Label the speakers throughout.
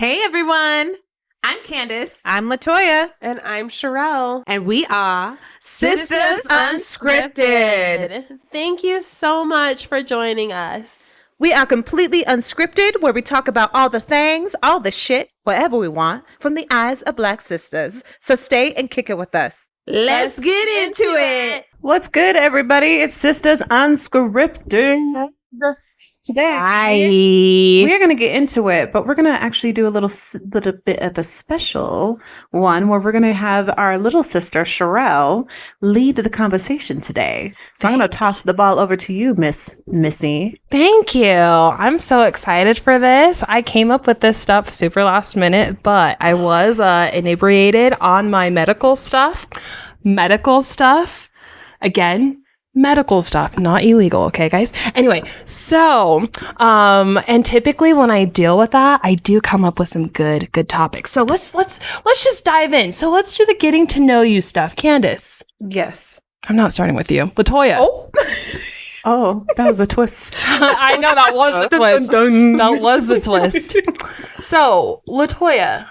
Speaker 1: Hey everyone, I'm Kandyce.
Speaker 2: I'm Latoya.
Speaker 3: And I'm Sher'l.
Speaker 1: And we are Sistas Unscripted.
Speaker 3: Thank you so much for joining us.
Speaker 2: We are completely unscripted, where we talk about all the things, all the shit, whatever we want, from the eyes of Black sisters. So stay and kick it with us.
Speaker 1: Let's get into it.
Speaker 2: What's good, everybody? It's Sistas Unscripted. Today, we are going to get into it, but we're going to actually do a little bit of a special one where we're going to have our little sister, Sher'l, lead the conversation today. So I'm going to toss the ball over to you, Miss Missy.
Speaker 4: Thank you. I'm so excited for this. I came up with this stuff super last minute, but I was inebriated on my medical stuff. Again. Medical stuff, not illegal, okay, guys? Anyway, so, and typically when I deal with that, I do come up with some good topics. So let's just dive in. So let's do the getting to know you stuff. Candyce.
Speaker 1: Yes.
Speaker 4: I'm not starting with you. Latoya.
Speaker 2: Oh, that was a twist.
Speaker 4: I know that was the twist. That was the twist. So, Latoya,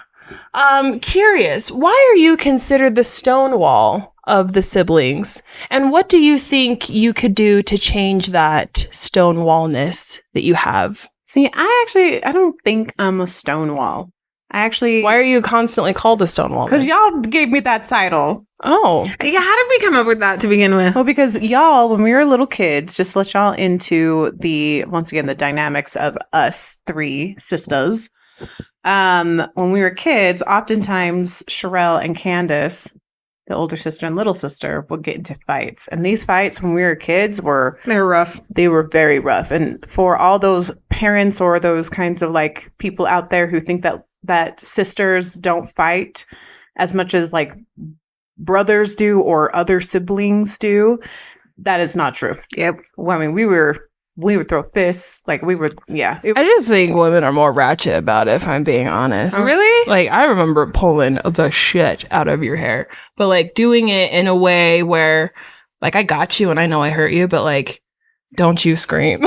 Speaker 4: curious, why are you considered the Stonewall of the siblings? And what do you think you could do to change that Stonewallness that you have?
Speaker 2: See, I don't think I'm a Stonewall.
Speaker 4: Why are you constantly called a Stonewall?
Speaker 2: Because y'all gave me that title.
Speaker 4: Oh.
Speaker 1: Yeah, how did we come up with that to begin with?
Speaker 2: Well, because y'all, when we were little kids, just let y'all into once again, the dynamics of us three sisters. When we were kids, oftentimes Sher'l and Kandyce, the older sister and little sister, would get into fights. And these fights, when we were kids, they were rough. They were very rough. And for all those parents or those kinds of like people out there who think that sisters don't fight as much as like brothers do or other siblings do, that is not true.
Speaker 1: Yep.
Speaker 2: Well, I mean, we would throw fists. Like we would, yeah.
Speaker 4: I just think women are more ratchet about it, if I'm being honest.
Speaker 1: Oh, really?
Speaker 4: Like, I remember pulling the shit out of your hair, but like doing it in a way where like I got you and I know I hurt you, but like, don't you scream.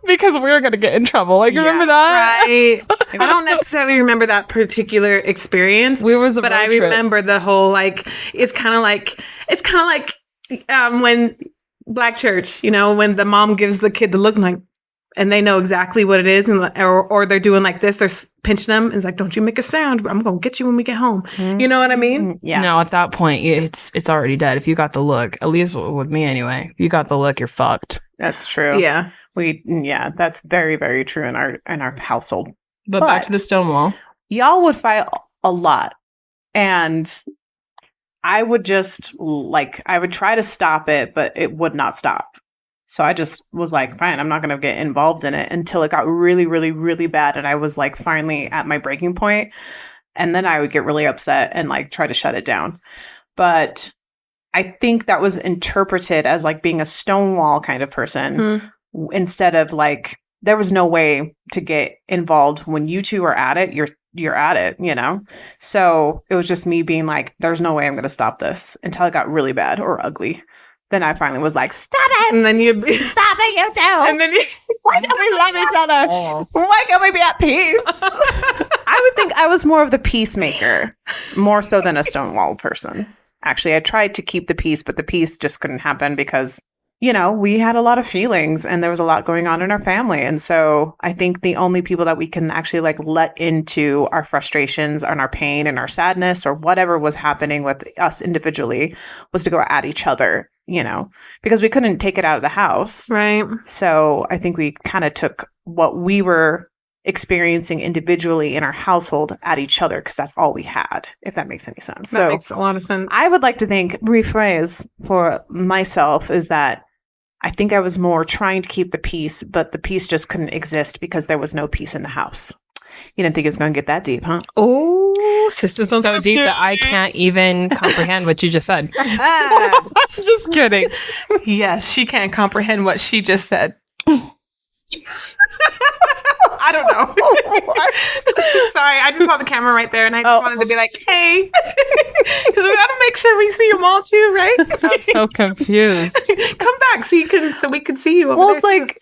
Speaker 4: Because we're going to get in trouble. Like, remember that?
Speaker 1: Right. I don't necessarily remember that particular experience. But I remember the whole, like, it's kind of like when Black church, you know, when the mom gives the kid the look like, and they know exactly what it is, and or they're doing like this, they're pinching them, and it's like, don't you make a sound, I'm gonna get you when we get home. Mm-hmm. You know what I mean?
Speaker 4: Yeah. No, at that point, it's already dead. If you got the look, at least with me anyway, if you got the look, you're fucked.
Speaker 2: That's true.
Speaker 1: Yeah,
Speaker 2: that's very, very true in our household.
Speaker 4: But back to the Stonewall.
Speaker 2: Y'all would fight a lot, and I would just I would try to stop it, but it would not stop. So I just was like, fine, I'm not going to get involved in it until it got really, really, really bad. And I was like finally at my breaking point. And then I would get really upset and like try to shut it down. But I think that was interpreted as like being a Stonewall kind of person instead of like, there was no way to get involved when you two are at it. You're at it, you know? So it was just me being like, there's no way I'm going to stop this until it got really bad or ugly. Then I finally was like, stop it.
Speaker 1: And then
Speaker 2: stop it, you two. And then why don't we love each other? Oh. Why can't we be at peace? I would think I was more of the peacemaker, more so than a Stonewall person. Actually, I tried to keep the peace, but the peace just couldn't happen because, you know, we had a lot of feelings and there was a lot going on in our family. And so I think the only people that we can actually like let into our frustrations and our pain and our sadness or whatever was happening with us individually was to go at each other, you know, because we couldn't take it out of the house.
Speaker 1: Right.
Speaker 2: So I think we kind of took what we were experiencing individually in our household at each other because that's all we had, if that makes any sense.
Speaker 1: That makes a lot of sense.
Speaker 2: I would like to rephrase for myself is that I think I was more trying to keep the peace, but the peace just couldn't exist because there was no peace in the house. You didn't think it was going to get that deep, huh?
Speaker 1: Oh, sisters unscripted.
Speaker 4: So deep that I can't even comprehend what you just said. Just kidding.
Speaker 1: Yes, she can't comprehend what she just said. I don't know. Sorry, I just saw the camera right there, and I just wanted to be like, "Hey," because we got to make sure we see them all too, right?
Speaker 4: I'm so confused.
Speaker 1: Come back so we can see you. Over
Speaker 2: Well,
Speaker 1: there
Speaker 2: it's like,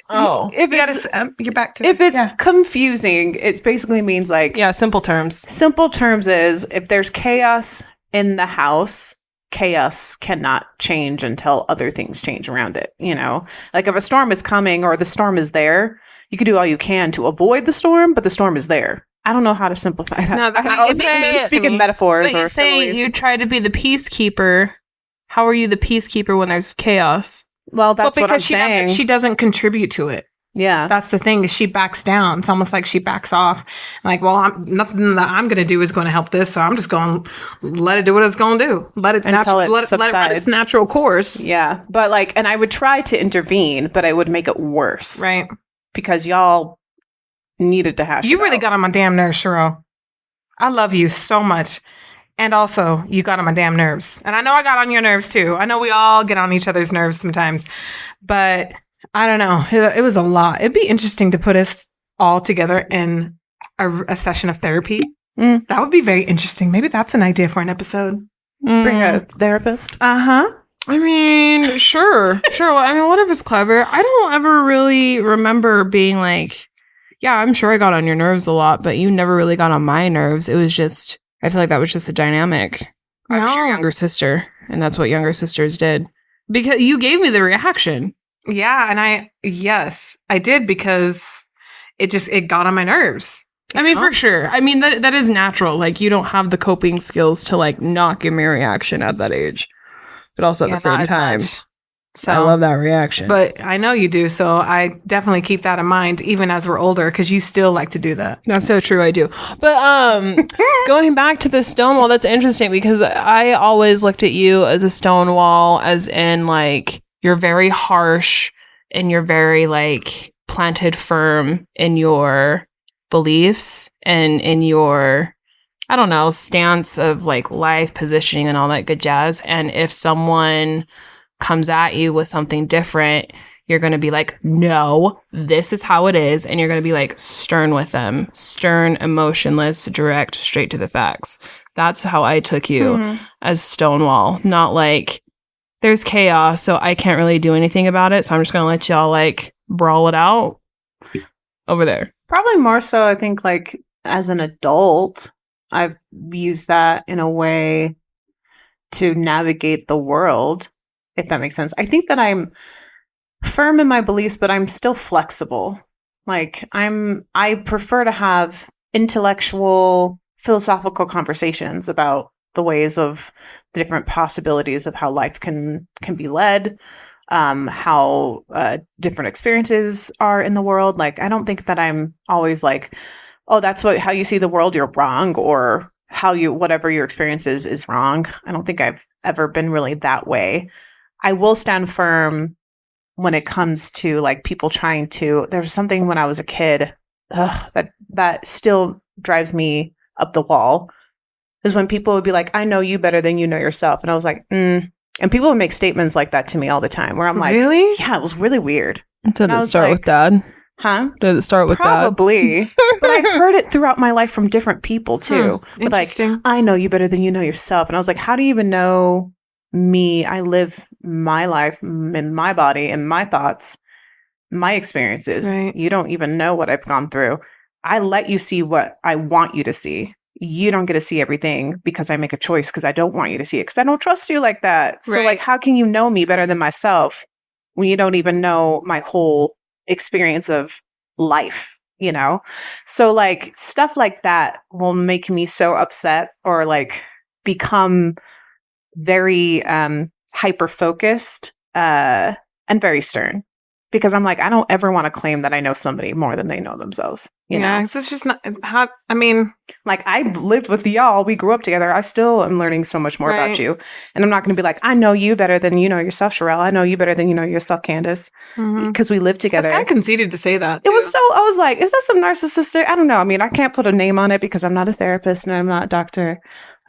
Speaker 1: if it's you're back to
Speaker 2: if it's confusing, it basically means like,
Speaker 4: Yeah, simple terms.
Speaker 2: simple terms is if there's chaos in the house, chaos cannot change until other things change around it. You know, like if a storm is coming or the storm is there, you can do all you can to avoid the storm, but the storm is there. I don't know how to simplify that.
Speaker 1: No,
Speaker 2: I was speaking metaphors
Speaker 4: But
Speaker 2: or
Speaker 4: you say
Speaker 2: similes.
Speaker 4: you try to be the peacekeeper. How are you the peacekeeper when there's chaos?
Speaker 2: Well, that's what I'm saying.
Speaker 1: She doesn't contribute to it.
Speaker 2: Yeah.
Speaker 1: That's the thing. Is she backs down. It's almost like she backs off. Like, well, nothing that I'm going to do is going to help this, so I'm just going to let it do what it's going to do. Let its
Speaker 2: Until it
Speaker 1: let it run its
Speaker 2: subsides.
Speaker 1: natural course.
Speaker 2: Yeah. But like, and I would try to intervene, but I would make it worse.
Speaker 1: Right.
Speaker 2: Because y'all needed to hash
Speaker 1: You
Speaker 2: it
Speaker 1: really
Speaker 2: out.
Speaker 1: got on my damn nerves, Sher'l. I love you so much. And also, you got on my damn nerves. And I know I got on your nerves too. I know we all get on each other's nerves sometimes. But I don't know. It was a lot. It'd be interesting to put us all together in a session of therapy. That would be very interesting. Maybe that's an idea for an episode.
Speaker 2: Bring a therapist.
Speaker 1: Uh-huh.
Speaker 4: I mean, sure. I mean, what if it's clever? I don't ever really remember being like, yeah, I'm sure I got on your nerves a lot, but you never really got on my nerves. It was just, I feel like that was just a dynamic. I was your
Speaker 1: No.
Speaker 4: younger sister, and that's what younger sisters did. Because you gave me the reaction.
Speaker 1: Yeah, and I did because it got on my nerves.
Speaker 4: I mean, for sure. I mean, that is natural. Like, you don't have the coping skills to, like, not give me a reaction at that age. But also at the
Speaker 1: not
Speaker 4: same
Speaker 1: as
Speaker 4: time,
Speaker 1: much. So
Speaker 4: I love that reaction.
Speaker 1: But I know you do, so I definitely keep that in mind, even as we're older, because you still like to do that.
Speaker 4: That's so true. I do. But going back to the Stonewall, that's interesting because I always looked at you as a Stonewall, as in like you're very harsh and you're very like planted firm in your beliefs and in your, I don't know, stance of like life positioning and all that good jazz. And if someone comes at you with something different, you're going to be like, no, this is how it is. And you're going to be like stern with them, stern, emotionless, direct, straight to the facts. That's how I took you as Stonewall, not like there's chaos, so I can't really do anything about it. So I'm just going to let y'all like brawl it out over there.
Speaker 2: Probably more so, I think, like as an adult, I've used that in a way to navigate the world, if that makes sense. I think that I'm firm in my beliefs, but I'm still flexible. Like I prefer to have intellectual, philosophical conversations about the ways of the different possibilities of how life can be led, how different experiences are in the world. Like, I don't think that I'm always like, oh, that's how you see the world, you're wrong, or whatever your experience is wrong. I don't think I've ever been really that way. I will stand firm when it comes to like people trying to, there was something when I was a kid that still drives me up the wall, is when people would be like, I know you better than you know yourself. And I was like, And people would make statements like that to me all the time where I'm like,
Speaker 1: really?
Speaker 2: Yeah, it was really weird.
Speaker 4: Did
Speaker 2: I
Speaker 4: it
Speaker 2: was
Speaker 4: start
Speaker 2: like,
Speaker 4: with dad?
Speaker 2: Huh?
Speaker 4: Did it start with dad?
Speaker 2: Probably. But I heard it throughout my life from different people too. But like,
Speaker 1: Interesting.
Speaker 2: I know you better than you know yourself. And I was like, how do you even know me? I live my life in my body and my thoughts, my experiences.
Speaker 1: Right.
Speaker 2: You don't even know what I've gone through. I let you see what I want you to see. You don't get to see everything because I make a choice because I don't want you to see it because I don't trust you like that. So
Speaker 1: Right.
Speaker 2: like, how can you know me better than myself when you don't even know my whole experience of life, you know? So like stuff like that will make me so upset or like become very hyper focused and very stern, because I'm like, I don't ever want to claim that I know somebody more than they know themselves. You know,
Speaker 1: 'cause it's just not how. I mean,
Speaker 2: like I've lived with y'all. We grew up together. I still am learning so much more about
Speaker 1: Right.
Speaker 2: you. And I'm not going to be like, I know you better than you know yourself, Sher'l. I know you better than you know yourself, Candyce, because we live
Speaker 1: it's
Speaker 2: together.
Speaker 1: kind of conceited to say that.
Speaker 2: It was so, I was like, is that some narcissistic? I don't know. I mean, I can't put a name on it because I'm not a therapist and I'm not a doctor.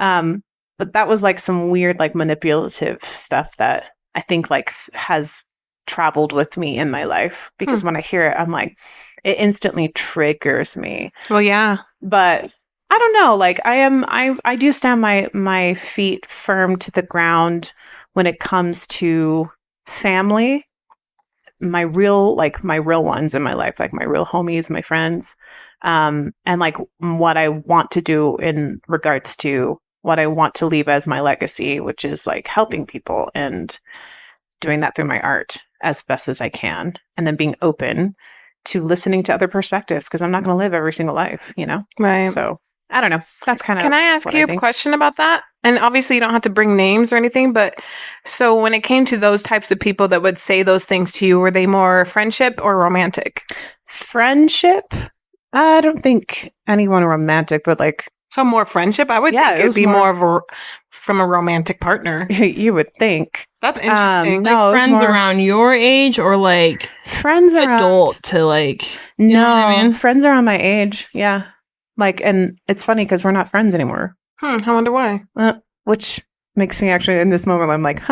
Speaker 2: But that was like some weird, like manipulative stuff that I think like has traveled with me in my life because when I hear it, I'm like, it instantly triggers me.
Speaker 1: Well, yeah.
Speaker 2: But I don't know. Like I do stand my feet firm to the ground when it comes to family, my real ones in my life, like my real homies, my friends, and like what I want to do in regards to what I want to leave as my legacy, which is like helping people and doing that through my art as best as I can. And then being open to listening to other perspectives because I'm not going to live every single life, you know?
Speaker 1: Right.
Speaker 2: So I don't know. That's kind of.
Speaker 1: Can I ask you a question about that? And obviously you don't have to bring names or anything, but so when it came to those types of people that would say those things to you, were they more friendship or romantic?
Speaker 2: Friendship? I don't think anyone romantic, but like.
Speaker 1: So more friendship? I would think it would be more of from a romantic partner.
Speaker 2: You would think.
Speaker 1: That's interesting.
Speaker 4: Like friends around your age or like
Speaker 2: friends around
Speaker 4: adult to like.
Speaker 2: No,
Speaker 4: you know what I mean?
Speaker 2: Friends around my age. Yeah. Like, and it's funny because we're not friends anymore.
Speaker 1: I wonder why.
Speaker 2: Which makes me actually, in this moment, I'm like,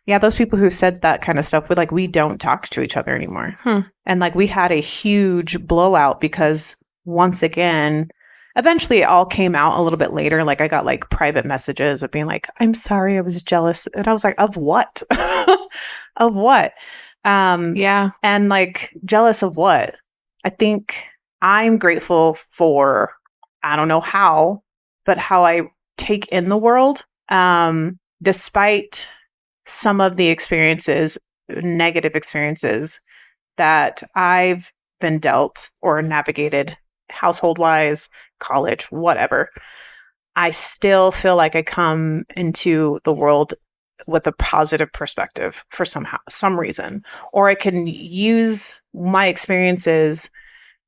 Speaker 2: yeah, those people who said that kind of stuff, we don't talk to each other anymore. And like, we had a huge blowout because once again, eventually it all came out a little bit later. Like I got like private messages of being like, I'm sorry, I was jealous. And I was like, of what? Of what?
Speaker 1: Yeah.
Speaker 2: And like jealous of what? I think I'm grateful for, I don't know how, but how I take in the world. Despite some of the experiences, negative experiences that I've been dealt or navigated household wise, college, whatever, I still feel like I come into the world with a positive perspective for some reason, or I can use my experiences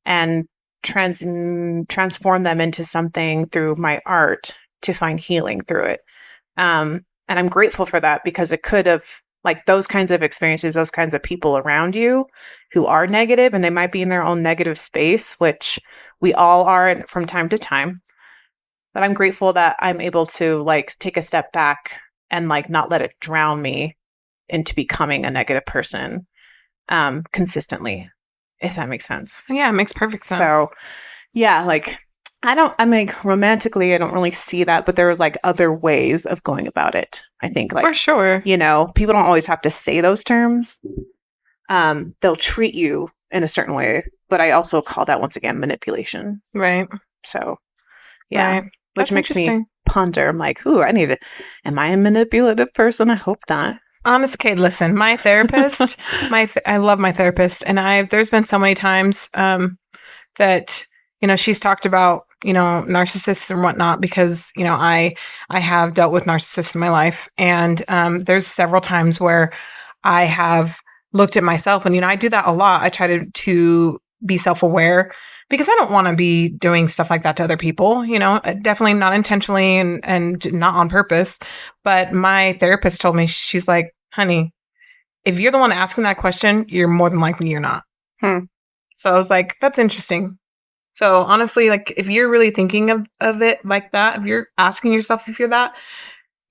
Speaker 2: and transform them into something through my art to find healing through it. And I'm grateful for that because it could have, like those kinds of experiences, those kinds of people around you who are negative and they might be in their own negative space, which we all are from time to time. But I'm grateful that I'm able to like take a step back and like not let it drown me into becoming a negative person consistently, if that makes sense.
Speaker 1: Yeah, it makes perfect sense.
Speaker 2: So yeah, like romantically, I don't really see that, but there was like other ways of going about it. I think like,
Speaker 1: for sure,
Speaker 2: you know, people don't always have to say those terms. They'll treat you in a certain way, but I also call that once again manipulation.
Speaker 1: Right.
Speaker 2: So yeah,
Speaker 1: right.
Speaker 2: Which makes me ponder. I'm like, ooh, am I a manipulative person? I hope not.
Speaker 1: Honest, okay, listen, my therapist, I love my therapist, and there's been so many times that, you know, she's talked about, you know, narcissists and whatnot because, you know, I have dealt with narcissists in my life, and there's several times where I have looked at myself, and, you know, I do that a lot. I try to be self-aware because I don't want to be doing stuff like that to other people, you know, definitely not intentionally and not on purpose. But my therapist told me, she's like, honey, if you're the one asking that question, you're more than likely you're not. So I was like, that's interesting. So honestly, like if you're really thinking of it like that, if you're asking yourself if you're that,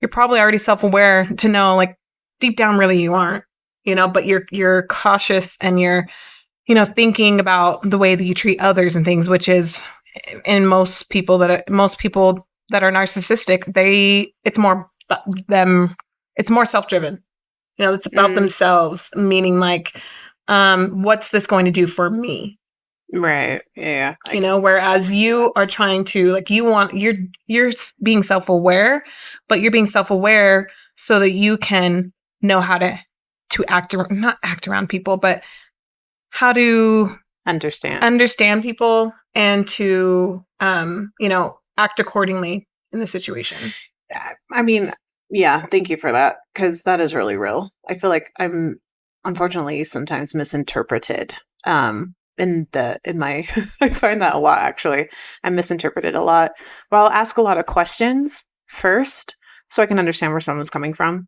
Speaker 1: you're probably already self-aware to know like deep down, really you aren't, you know, but you're cautious and you're, you know, thinking about the way that you treat others and things, which is in most people that are narcissistic, it's more self-driven. You know, it's about themselves, meaning like, what's this going to do for me?
Speaker 2: Right. Yeah.
Speaker 1: You know, whereas you are trying to like, you're being self-aware, but you're being self-aware so that you can know how to not act around people, but how to understand people and to, you know, act accordingly in the situation.
Speaker 2: I mean, yeah, thank you for that. 'Cause that is really real. I feel like I'm unfortunately sometimes misinterpreted. I find that a lot, actually. I'm misinterpreted a lot. But I'll ask a lot of questions first so I can understand where someone's coming from.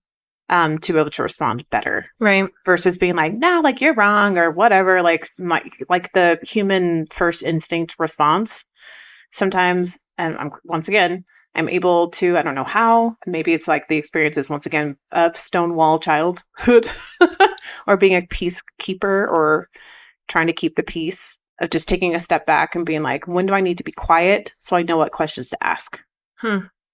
Speaker 2: To be able to respond better.
Speaker 1: Right.
Speaker 2: Versus being like, no, like you're wrong or whatever, like the human first instinct response. Sometimes, and I'm able to, I don't know how, maybe it's like the experiences once again of Stonewall childhood or being a peacekeeper or trying to keep the peace of just taking a step back and being like, when do I need to be quiet so I know what questions to ask?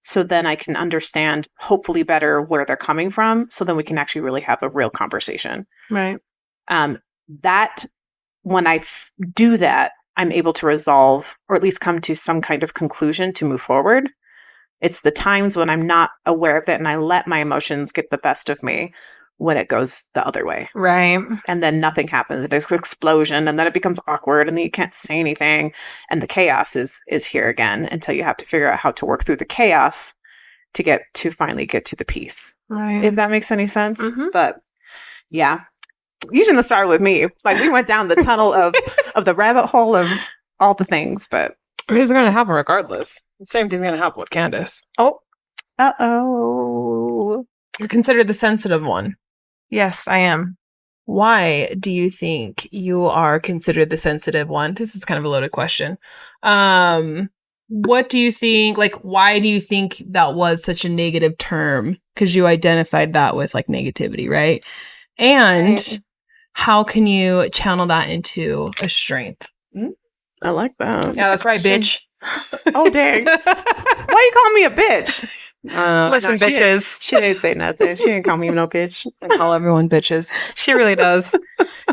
Speaker 2: So then I can understand hopefully better where they're coming from. So then we can actually really have a real conversation.
Speaker 1: Right.
Speaker 2: That when I do that, I'm able to resolve or at least come to some kind of conclusion to move forward. It's the times when I'm not aware of it and I let my emotions get the best of me when it goes the other way.
Speaker 1: Right.
Speaker 2: And then nothing happens. There's an explosion and then it becomes awkward and then you can't say anything. And the chaos is here again until you have to figure out how to work through the chaos to finally get to the peace.
Speaker 1: Right.
Speaker 2: If that makes any sense.
Speaker 1: Mm-hmm.
Speaker 2: But yeah, you shouldn't have started with me. Like we went down the tunnel of the rabbit hole of all the things, but
Speaker 4: It's going to happen regardless. The same thing's going to happen with Kandyce.
Speaker 2: uh-oh.
Speaker 4: You're considered the sensitive one.
Speaker 1: Yes, I am.
Speaker 4: Why do you think you are considered the sensitive one? This is kind of a loaded question. What do you think, like, why do you think that was such a negative term? Because you identified that with, like, negativity, right? And how can you channel that into a strength?
Speaker 2: I like that.
Speaker 4: Yeah, that's right, bitch.
Speaker 2: Oh, dang. Why you calling me a bitch?
Speaker 1: Listen, bitches.
Speaker 2: She didn't say nothing. She didn't call me no bitch.
Speaker 4: I call everyone bitches.
Speaker 1: She really does.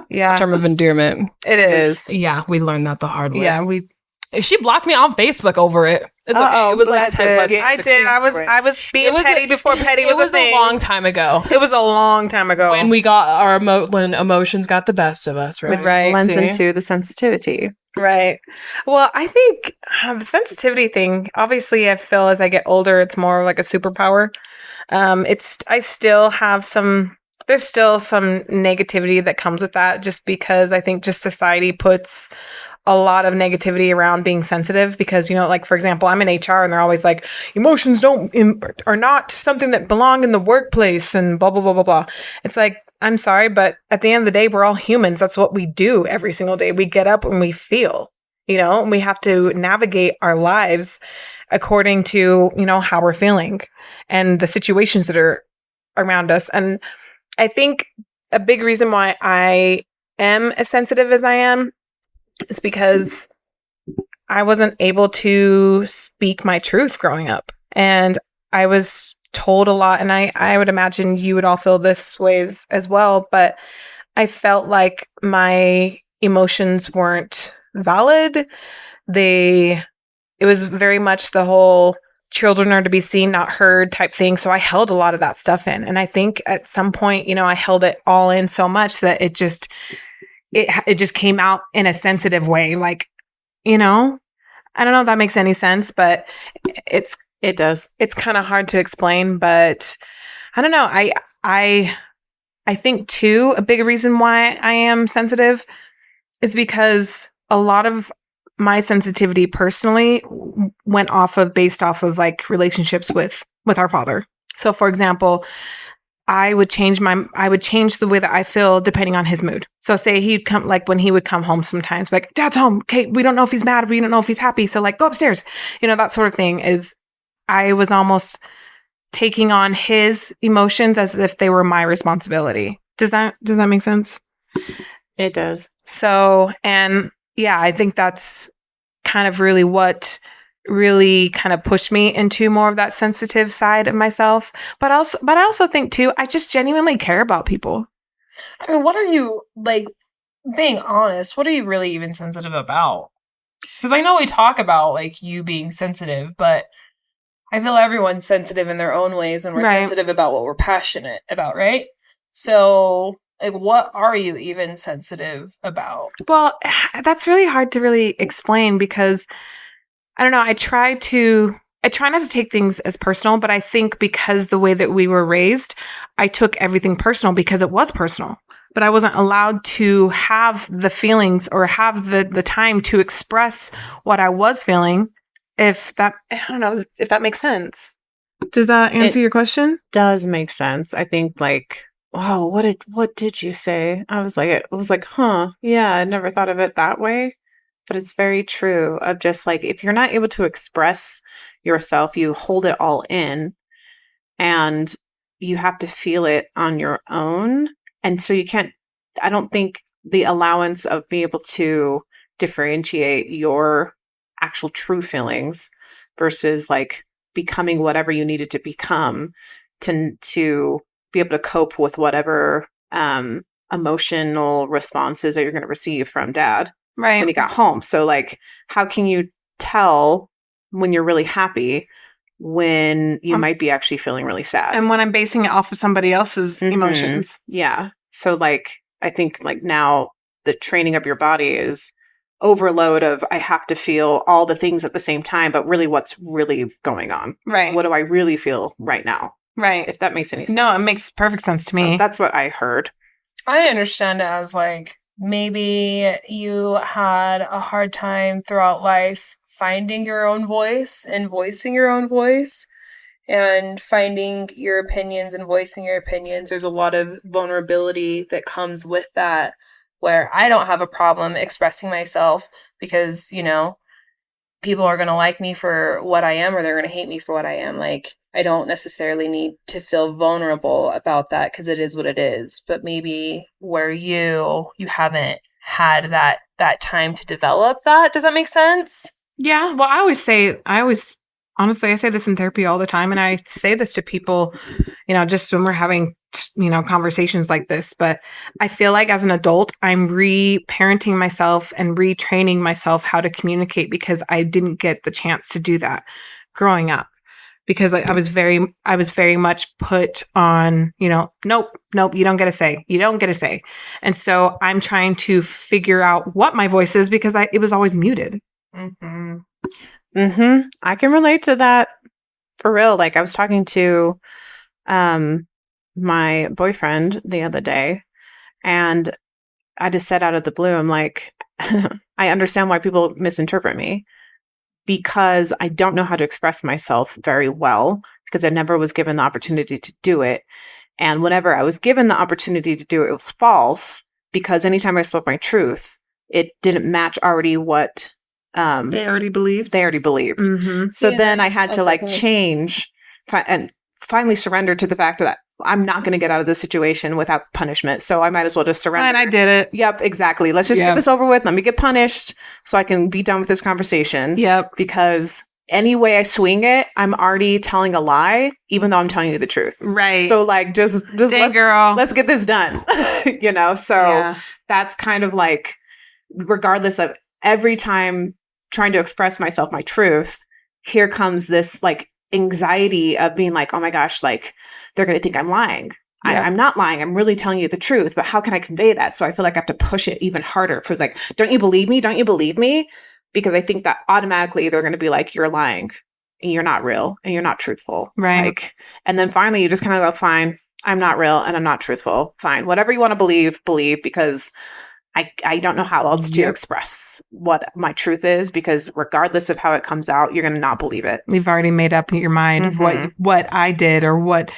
Speaker 1: Yeah.
Speaker 4: Term of endearment.
Speaker 1: It is.
Speaker 4: Yeah, we learned that the hard way.
Speaker 1: Yeah,
Speaker 4: She blocked me on Facebook over it. It's okay. It was like 10 plus.
Speaker 1: I did. I was being petty before petty was a thing.
Speaker 4: It was a long time ago.
Speaker 1: It was a long time ago.
Speaker 4: When we got our when emotions got the best of us, right?
Speaker 2: Which lends into the sensitivity.
Speaker 1: Right. Well, I think the sensitivity thing, obviously I feel as I get older, it's more like a superpower. I still have there's still some negativity that comes with that just because I think just society puts a lot of negativity around being sensitive because, like, for example, I'm in HR and they're always like, emotions are not something that belong in the workplace and blah, blah, blah, blah, blah. It's like, I'm sorry, but at the end of the day, we're all humans. That's what we do every single day. We get up and we feel, and we have to navigate our lives according to, how we're feeling and the situations that are around us. And I think a big reason why I am as sensitive as I am is because I wasn't able to speak my truth growing up. And I was told a lot, and I would imagine you would all feel this ways as well, but I felt like my emotions weren't valid. It was very much the whole children are to be seen, not heard type thing. So I held a lot of that stuff in. And I think at some point, I held it all in so much that it just came out in a sensitive way. Like, I don't know if that makes any sense, but it does. It's kind of hard to explain, but I don't know. I think too, a big reason why I am sensitive is because a lot of my sensitivity personally went based off of like relationships with our father. So for example, I would change the way that I feel depending on his mood. So say he'd come, like when he would come home sometimes, like, Dad's home. Okay, we don't know if he's mad. We don't know if he's happy. So like, go upstairs. That sort of thing I was almost taking on his emotions as if they were my responsibility. Does that make sense?
Speaker 2: It does.
Speaker 1: So, and yeah, I think that's kind of really what really kind of pushed me into more of that sensitive side of myself. But I also think too, I just genuinely care about people.
Speaker 4: I mean, what are you, like, being honest, what are you really even sensitive about? Because I know we talk about, like, you being sensitive, but I feel everyone's sensitive in their own ways, and we're sensitive about what we're passionate about, right? So, like, what are you even sensitive about?
Speaker 1: Well, that's really hard to really explain because, I don't know, I try not to take things as personal, but I think because the way that we were raised, I took everything personal because it was personal. But I wasn't allowed to have the feelings or have the time to express what I was feeling. I don't know if that makes sense. Does that answer your question?
Speaker 2: Does make sense. I think like, oh, what did you say? I was like, huh, yeah, I never thought of it that way. But it's very true of just like, if you're not able to express yourself, you hold it all in and you have to feel it on your own. And so I don't think the allowance of being able to differentiate your actual true feelings versus like becoming whatever you needed to become to be able to cope with whatever emotional responses that you're going to receive from dad when he got home. So like, how can you tell when you're really happy when you might be actually feeling really sad?
Speaker 1: And when I'm basing it off of somebody else's emotions.
Speaker 2: Yeah. So like, I think like now the training of your body is overload of I have to feel all the things at the same time, but really what's really going on?
Speaker 1: Right.
Speaker 2: What do I really feel right now?
Speaker 1: Right.
Speaker 2: If that makes any sense.
Speaker 1: No, it makes perfect sense to me.
Speaker 2: So that's what I heard.
Speaker 5: I understand it as like maybe you had a hard time throughout life finding your own voice and voicing your own voice and finding your opinions and voicing your opinions. There's a lot of vulnerability that comes with that, where I don't have a problem expressing myself because, you know, people are going to like me for what I am or they're going to hate me for what I am. Like, I don't necessarily need to feel vulnerable about that because it is what it is. But maybe where you haven't had that time to develop that. Does that make sense?
Speaker 1: Yeah. Well, honestly, I say this in therapy all the time. And I say this to people, you know, just when we're having, you know, conversations like this. But I feel like as an adult, I'm re-parenting myself and retraining myself how to communicate because I didn't get the chance to do that growing up. Because I was very much put on, you know, nope, you don't get a say. You don't get a say. And so I'm trying to figure out what my voice is because it was always muted.
Speaker 2: Mm-hmm. Mm-hmm. I can relate to that for real. Like I was talking to my boyfriend the other day and I just said out of the blue, I'm like, I understand why people misinterpret me. Because I don't know how to express myself very well because I never was given the opportunity to do it. And whenever I was given the opportunity to do it, it was false because anytime I spoke my truth, it didn't match already what
Speaker 1: they already believed.
Speaker 2: Mm-hmm. So then I had to like change and finally surrender to the fact that I'm not going to get out of this situation without punishment. So I might as well just surrender.
Speaker 1: And I did it.
Speaker 2: Yep, exactly. Let's just get this over with. Let me get punished so I can be done with this conversation.
Speaker 1: Yep.
Speaker 2: Because any way I swing it, I'm already telling a lie, even though I'm telling you the truth.
Speaker 1: Right.
Speaker 2: So like, just let's get this done. You know? So that's kind of like, regardless of every time trying to express myself, my truth, here comes this like anxiety of being like, oh my gosh, like they're going to think I'm lying. I'm not lying. I'm really telling you the truth, but how can I convey that? So I feel like I have to push it even harder for like, don't you believe me? Don't you believe me? Because I think that automatically they're going to be like, you're lying and you're not real and you're not truthful.
Speaker 1: Right.
Speaker 2: Like, and then finally you just kind of go, fine, I'm not real and I'm not truthful. Fine. Whatever you want to believe because I don't know how else to express what my truth is because regardless of how it comes out, you're going to not believe it.
Speaker 1: You've already made up your mind of what I did or what,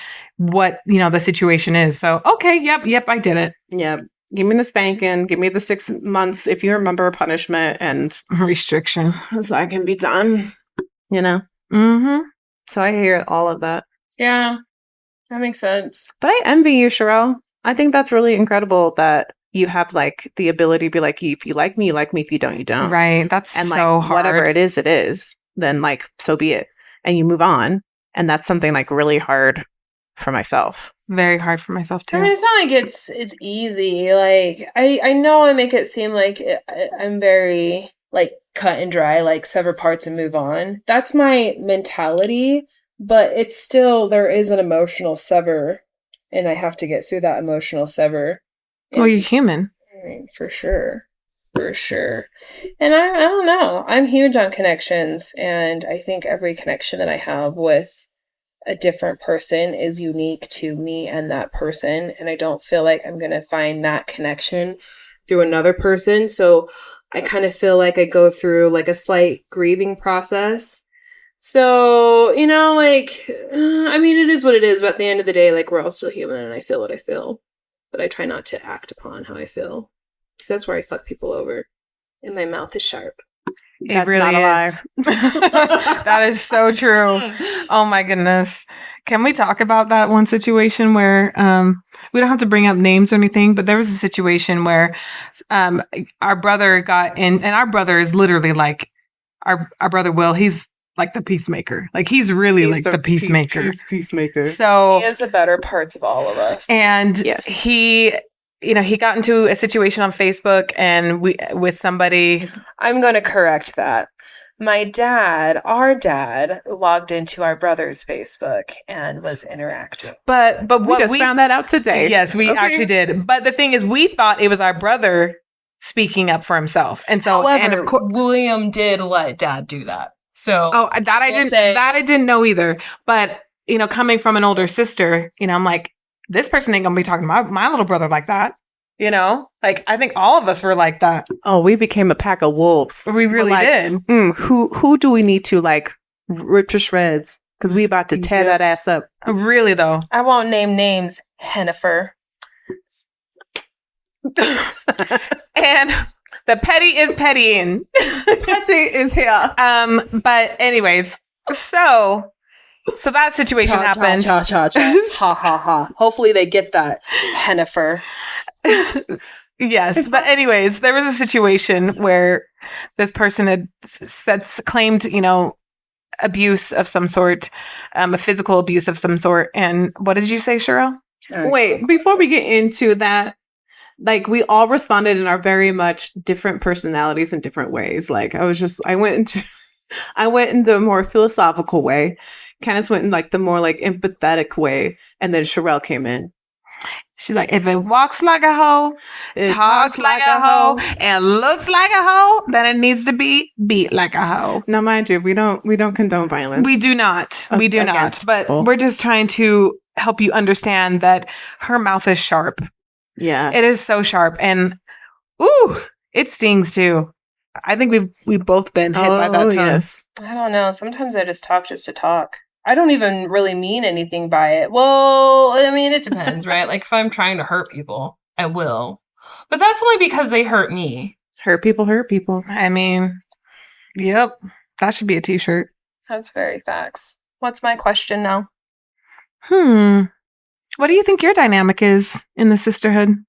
Speaker 1: you know, the situation is. So, okay. Yep. I did it.
Speaker 2: Yep. Give me the spanking. Give me the 6 months, if you remember, punishment and
Speaker 1: restriction.
Speaker 2: So I can be done, you know?
Speaker 1: Mm-hmm.
Speaker 2: So I hear all of that.
Speaker 5: Yeah, that makes sense.
Speaker 2: But I envy you, Sher'l. I think that's really incredible that you have like the ability to be like, if you like me, you like me. If you don't, you don't.
Speaker 1: Right. That's
Speaker 2: and
Speaker 1: so
Speaker 2: like,
Speaker 1: hard.
Speaker 2: Whatever it is, then like, so be it. And you move on. And that's something like really hard for myself.
Speaker 1: Very hard for myself too.
Speaker 5: I mean, it's not like it's easy. Like, I know I make it seem like I'm very like cut and dry, like sever parts and move on. That's my mentality. But it's still, there is an emotional sever. And I have to get through that emotional sever.
Speaker 1: Well, you're human.
Speaker 5: For sure. And I don't know. I'm huge on connections. And I think every connection that I have with a different person is unique to me and that person. And I don't feel like I'm going to find that connection through another person. So I kind of feel like I go through like a slight grieving process. So, you know, like, I mean, it is what it is. But at the end of the day, like, we're all still human and I feel what I feel. But I try not to act upon how I feel. Because that's where I fuck people over. And my mouth is sharp.
Speaker 1: It
Speaker 2: That's
Speaker 1: really
Speaker 2: not a lie.
Speaker 1: is. That is so true. Oh my goodness. Can we talk about that one situation where we don't have to bring up names or anything, but there was a situation where our brother got in, and our brother is literally like our brother Will, he's like the peacemaker. Like he's really like the peacemaker.
Speaker 2: Peacemaker.
Speaker 1: So
Speaker 5: He has the better parts of all of us.
Speaker 1: and
Speaker 2: Yes.
Speaker 1: he got into a situation on Facebook and with somebody.
Speaker 5: I'm going to correct that. Our dad, logged into our brother's Facebook and was interactive.
Speaker 1: But
Speaker 2: We
Speaker 1: what
Speaker 2: just found that out today.
Speaker 1: Yes, we
Speaker 2: Okay.
Speaker 1: actually did. But the thing is, we thought it was our brother speaking up for himself, and so
Speaker 5: However,
Speaker 1: and of course,
Speaker 5: William did let dad do that. So
Speaker 1: that I didn't know either. But coming from an older sister, I'm like, this person ain't gonna be talking to my little brother like that. Like I think all of us were like that.
Speaker 2: Oh, we became a pack of wolves.
Speaker 1: We really did.
Speaker 2: Who do we need to like rip to shreds? Because we about to tear that ass up.
Speaker 1: Really though.
Speaker 5: I won't name names, Hennifer.
Speaker 1: And the petty is pettying.
Speaker 2: Petty is here.
Speaker 1: But anyways, so that situation happened.
Speaker 5: Ha ha ha. Hopefully they get that, Hennifer.
Speaker 1: Yes, but anyways, there was a situation where this person had claimed, abuse of some sort, a physical abuse of some sort. And what did you say, Sher'l?
Speaker 2: Wait, before we get into that, like we all responded in our very much different personalities in different ways. Like I went in the more philosophical way. Kandyce went in like the more like empathetic way, and then Sher'l came in.
Speaker 1: She's like, if it walks like a hoe,
Speaker 2: It
Speaker 1: talks like a hoe, and looks like a hoe, then it needs to be beat like a hoe.
Speaker 2: Now, mind you, we don't condone violence.
Speaker 1: We do not. We do not.
Speaker 2: Against
Speaker 1: But
Speaker 2: people.
Speaker 1: we're just trying to help you understand that her mouth is sharp.
Speaker 2: Yeah,
Speaker 1: It is so sharp, and it stings too. I think we've both been hit by that tongue.
Speaker 2: Yes.
Speaker 5: I don't know. Sometimes I just talk to talk. I don't even really mean anything by it. Well, I mean, it depends, right? Like if I'm trying to hurt people, I will. But that's only because they hurt me.
Speaker 2: Hurt people hurt people.
Speaker 1: I mean, yep, that should be a t-shirt.
Speaker 5: That's very facts. What's my question now?
Speaker 1: What do you think your dynamic is in the sisterhood? In the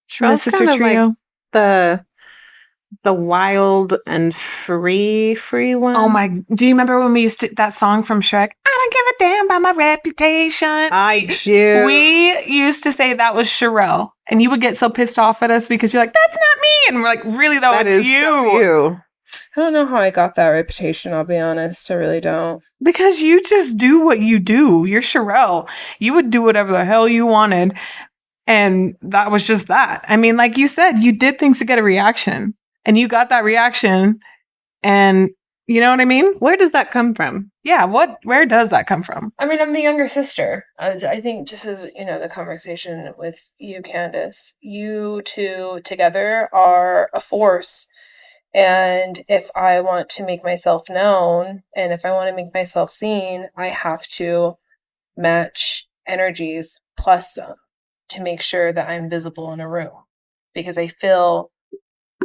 Speaker 2: Sher'l's
Speaker 1: sister
Speaker 2: kind of
Speaker 1: trio?
Speaker 2: like the wild and free one.
Speaker 1: Oh my, do you remember when we used to, that song from Shrek? I don't give a damn about my reputation.
Speaker 2: I do.
Speaker 1: We used to say that was Sher'l, and you would get so pissed off at us because you're like, that's not me. And we're like, really though,
Speaker 2: That
Speaker 1: it's
Speaker 2: is
Speaker 1: you.
Speaker 2: so you.
Speaker 5: I don't know how I got that reputation, I'll be honest. I really don't.
Speaker 1: Because you just do what you do. You're Sher'l. You would do whatever the hell you wanted. And that was just that. I mean, like you said, you did things to get a reaction. And you got that reaction. And you know what I mean?
Speaker 2: Where does that come from?
Speaker 1: Yeah, where does that come from?
Speaker 5: I mean, I'm the younger sister. I think just as, the conversation with you, Kandyce, you two together are a force. And if I want to make myself known and if I want to make myself seen, I have to match energies plus some to make sure that I'm visible in a room. Because I feel,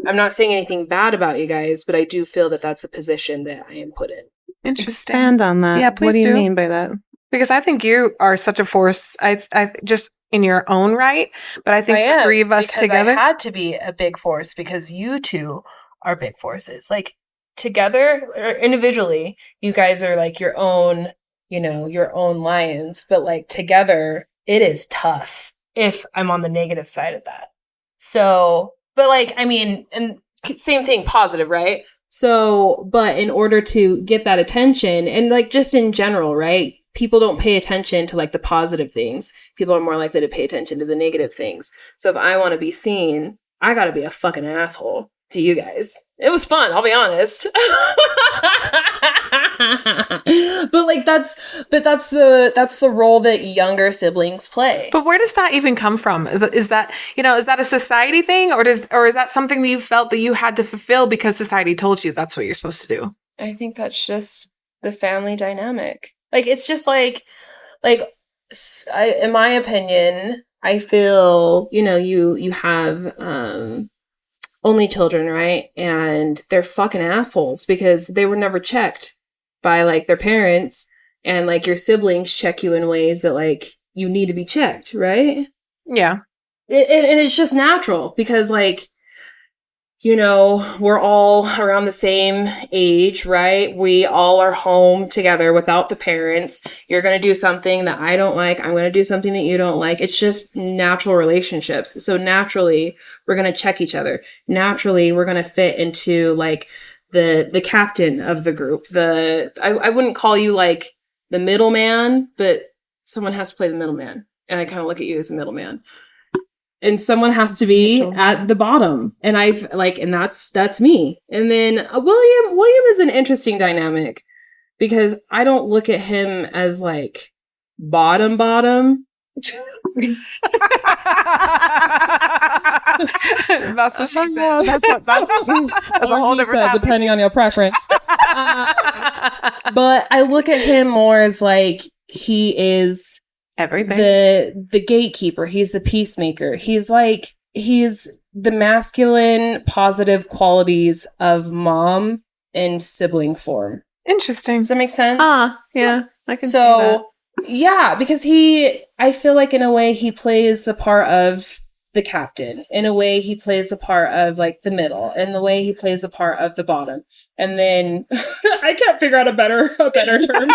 Speaker 5: I'm not saying anything bad about you guys, but I do feel that that's a position that I am put in.
Speaker 1: Interesting.
Speaker 2: Expand on that.
Speaker 1: Yeah,
Speaker 2: What
Speaker 1: please
Speaker 2: do you
Speaker 1: do.
Speaker 2: mean by that?
Speaker 1: Because I think you are such a force. I just in your own right. But I think
Speaker 5: I
Speaker 1: the
Speaker 5: am,
Speaker 1: three of us
Speaker 5: because
Speaker 1: together.
Speaker 5: I had to be a big force because you two are big forces. Like together or individually, you guys are like your own, your own lions. But like together, it is tough if I'm on the negative side of that. So, but like, I mean, and same thing, positive, right? So, but in order to get that attention and like just in general, right? People don't pay attention to like the positive things. People are more likely to pay attention to the negative things. So if I want to be seen, I got to be a fucking asshole to you guys. It was fun, I'll be honest. But that's the role that younger siblings play.
Speaker 1: But where does that even come from? Is that a society thing, or is that something that you felt that you had to fulfill because society told you that's what you're supposed to do?
Speaker 5: I think that's just the family dynamic. Like it's just like in my opinion, I feel you have only children, right? And they're fucking assholes because they were never checked by like their parents, and like your siblings check you in ways that like you need to be checked, right?
Speaker 1: Yeah.
Speaker 5: And it's just natural because like, you know, we're all around the same age, right? We all are home together without the parents. You're going to do something that I don't like. I'm going to do something that you don't like. It's just natural relationships. So naturally, we're going to check each other. Naturally, we're going to fit into like the captain of the group. I wouldn't call you like the middleman, but someone has to play the middleman. And I kind of look at you as a middleman. And someone has to be at the bottom. And that's me. And then William is an interesting dynamic because I don't look at him as like bottom.
Speaker 1: That's what she said. That's a whole different topic.
Speaker 5: Depending on your preference. But I look at him more as like he is
Speaker 1: Everything.
Speaker 5: The gatekeeper. He's the peacemaker. He's the masculine positive qualities of mom in sibling form.
Speaker 1: Interesting.
Speaker 5: Does that make sense?
Speaker 1: Yeah. I can see that.
Speaker 5: Yeah, because I feel like in a way he plays the part of the captain. In a way he plays the part of like the middle. In the way he plays the part of the bottom. And then I can't figure out a better term.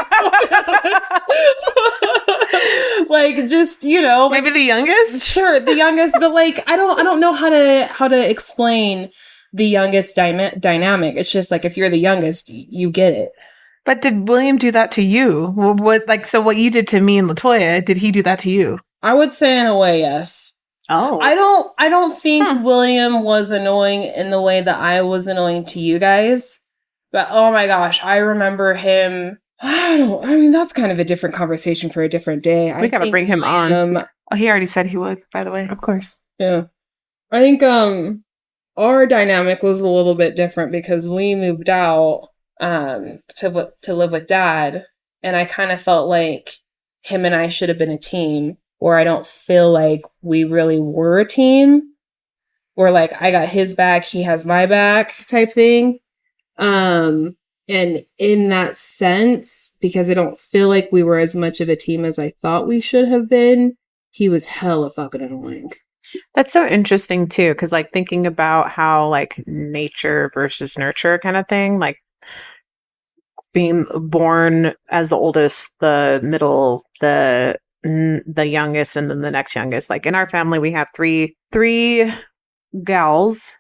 Speaker 5: Like just, you know, like,
Speaker 1: maybe the youngest?
Speaker 5: Sure, the youngest, but like I don't know how to explain the youngest dynamic. It's just like if you're the youngest, you get it.
Speaker 1: But did William do that to you? What you did to me and Latoya, did he do that to you?
Speaker 5: I would say in a way, yes.
Speaker 1: Oh.
Speaker 5: I don't think William was annoying in the way that I was annoying to you guys. But oh my gosh, I remember him. I mean, that's kind of a different conversation for a different day.
Speaker 1: We gotta bring him on. He already said he would, by the way.
Speaker 2: Of course.
Speaker 5: Yeah. I think our dynamic was a little bit different because we moved out to live with Dad, and I kind of felt like him and I should have been a team, where I don't feel like we really were a team, where like I got his back, he has my back type thing. And in that sense, because I don't feel like we were as much of a team as I thought we should have been, he was hella fucking annoying.
Speaker 2: That's so interesting too, because like thinking about how like nature versus nurture kind of thing, like being born as the oldest, the middle, the youngest, and then the next youngest. Like in our family, we have three gals,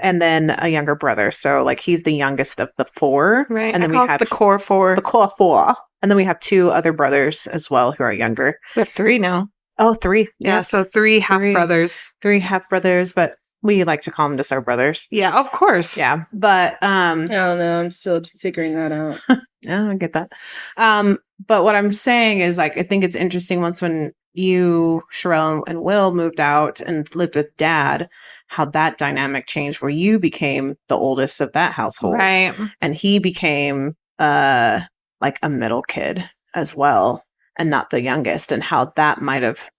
Speaker 2: and then a younger brother. So like he's the youngest of the four.
Speaker 1: Right.
Speaker 2: And then we have
Speaker 1: the core four.
Speaker 2: The core four. And then we have two other brothers as well who are younger.
Speaker 1: We have three now.
Speaker 2: Oh, three.
Speaker 1: Yeah. So three half brothers.
Speaker 2: Three half brothers, but we like to call them just our brothers.
Speaker 1: Yeah, of course.
Speaker 2: Yeah. But
Speaker 5: I don't know. I'm still figuring that out.
Speaker 2: Yeah, I get that. But what I'm saying is like I think it's interesting when you, Sher'l, and Will moved out and lived with Dad, how that dynamic changed where you became the oldest of that household.
Speaker 1: Right.
Speaker 2: And he became like a middle kid as well and not the youngest, and how that might have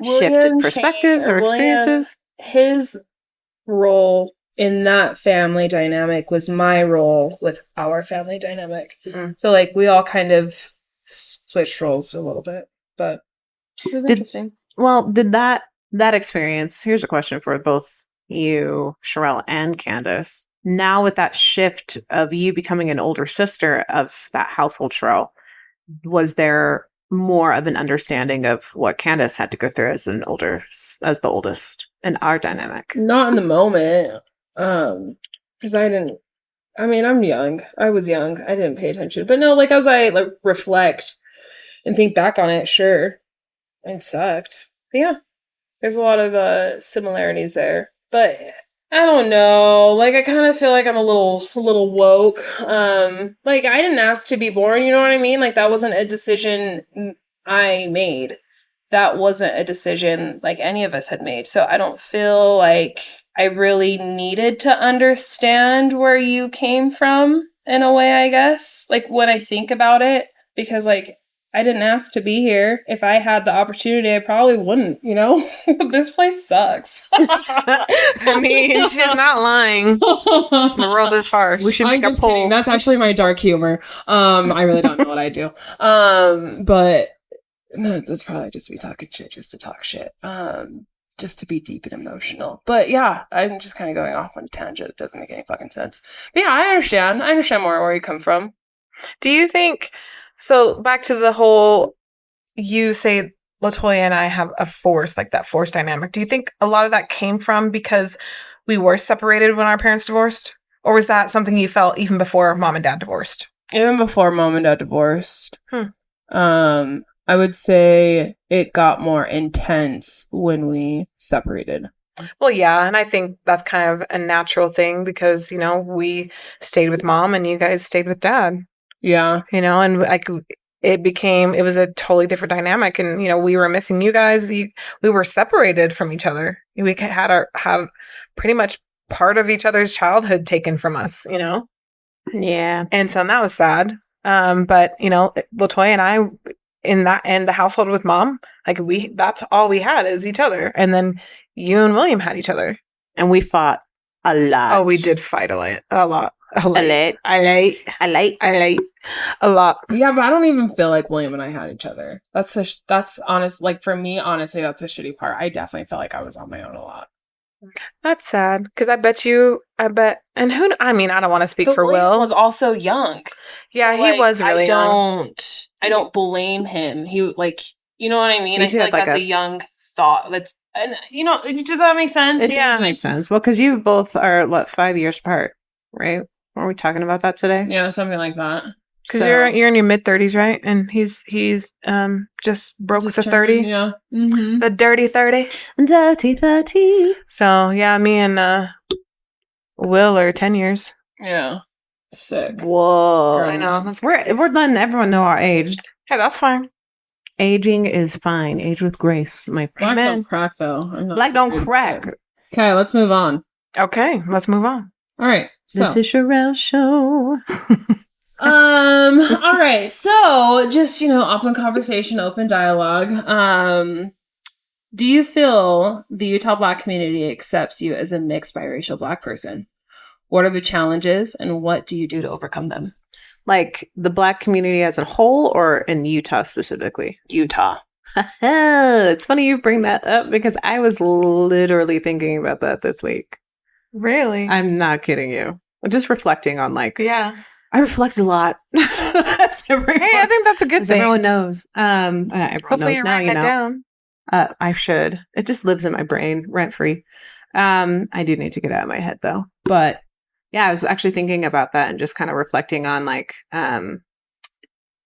Speaker 2: shifted perspectives or experiences.
Speaker 5: His role in that family dynamic was my role with our family dynamic. Mm-hmm. So like we all kind of switched roles a little bit, but it was interesting.
Speaker 2: Well, did that experience, here's a question for both you, Sher'l, and Kandyce. Now with that shift of you becoming an older sister of that household, Sher'l, was there more of an understanding of what Kandyce had to go through as the oldest in our dynamic?
Speaker 5: Not in the moment. Because I'm young. I was young. I didn't pay attention. But no, like as I like reflect and think back on it, sure. It sucked. But yeah. There's a lot of similarities there. But I don't know. Like I kind of feel like I'm a little woke. Like I didn't ask to be born, you know what I mean? Like that wasn't a decision I made. That wasn't a decision like any of us had made. So I don't feel like I really needed to understand where you came from in a way, I guess. Like when I think about it, because like I didn't ask to be here. If I had the opportunity, I probably wouldn't, you know? This place sucks.
Speaker 1: I mean, she's not lying. The world is harsh. We should
Speaker 4: I'm
Speaker 1: make a
Speaker 4: just
Speaker 1: poll.
Speaker 4: kidding. That's actually my dark humor. I really don't know what I do. But that's probably just me talking shit just to talk shit. Just to be deep and emotional. But yeah, I'm just kind of going off on a tangent. It doesn't make any fucking sense. But yeah, I understand. I understand more where you come from.
Speaker 1: Do you think, so back to the whole, you say Latoya and I have a force, like that force dynamic. Do you think a lot of that came from because we were separated when our parents divorced? Or was that something you felt even before mom and dad divorced?
Speaker 4: Even before mom and dad divorced. I would say it got more intense when we separated.
Speaker 1: Well, yeah, and I think that's kind of a natural thing because, you know, we stayed with mom and you guys stayed with dad.
Speaker 4: Yeah.
Speaker 1: You know, and like it was a totally different dynamic, and you know, we were missing you guys. We were separated from each other. We had pretty much part of each other's childhood taken from us, you know.
Speaker 2: Yeah.
Speaker 1: And so that was sad. But you know, Latoya and I in the household with mom, like that's all we had is each other, and then you and William had each other,
Speaker 2: And we fought a lot.
Speaker 1: Oh, we did fight a lot. A lot.
Speaker 4: Yeah, but I don't even feel like William and I had each other. That's honest. Like for me, honestly, that's a shitty part. I definitely felt like I was on my own a lot.
Speaker 1: That's sad because I bet, and I mean, I don't want to speak for
Speaker 4: William
Speaker 1: Will.
Speaker 4: was also young.
Speaker 1: Yeah,
Speaker 4: So,
Speaker 1: he was really young.
Speaker 4: I don't blame him. He like, you know what I mean?
Speaker 2: Me
Speaker 4: I
Speaker 2: too,
Speaker 4: feel like
Speaker 2: like
Speaker 4: that's a young thought. And you know, does that make sense?
Speaker 2: It does make sense. Well, because you both are 5 years apart, right? Weren't we talking about that today?
Speaker 4: Yeah, something like that.
Speaker 1: Because you're in your mid-30s, right? And he's just broke the 30.
Speaker 4: Yeah. Mm-hmm.
Speaker 1: The dirty 30.
Speaker 2: Dirty 30.
Speaker 1: So, yeah, me and Will are 10 years.
Speaker 4: Yeah. Sick.
Speaker 2: Whoa.
Speaker 1: I know.
Speaker 2: We're letting everyone know our age.
Speaker 1: Hey, that's fine.
Speaker 2: Aging is fine. Age with grace, my friend.
Speaker 4: Black don't crack, though.
Speaker 2: Black don't crack.
Speaker 4: Okay, let's move on.
Speaker 1: Okay, let's move on.
Speaker 4: All right. So.
Speaker 2: This is Sher'l show.
Speaker 4: All right. So just, open conversation, open dialogue. Do you feel the Utah Black community accepts you as a mixed biracial Black person? What are the challenges and what do you do to overcome them?
Speaker 2: Like the Black community as a whole or in Utah specifically?
Speaker 4: Utah.
Speaker 2: It's funny you bring that up because I was literally thinking about that this week.
Speaker 1: Really?
Speaker 2: I'm not kidding you. I'm just reflecting on
Speaker 1: yeah.
Speaker 2: I reflect a lot.
Speaker 1: Hey, I think that's a good thing.
Speaker 2: Everyone knows. Everyone
Speaker 1: Hopefully
Speaker 2: knows
Speaker 1: you're
Speaker 2: now,
Speaker 1: writing it down.
Speaker 2: I should. It just lives in my brain rent free. I do need to get it out of my head though. But yeah, I was actually thinking about that and just kind of reflecting on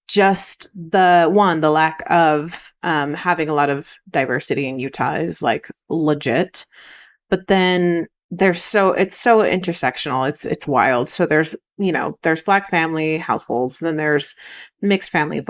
Speaker 2: just the lack of having a lot of diversity in Utah is legit. But then it's so intersectional. It's wild. So there's Black family households, then there's mixed family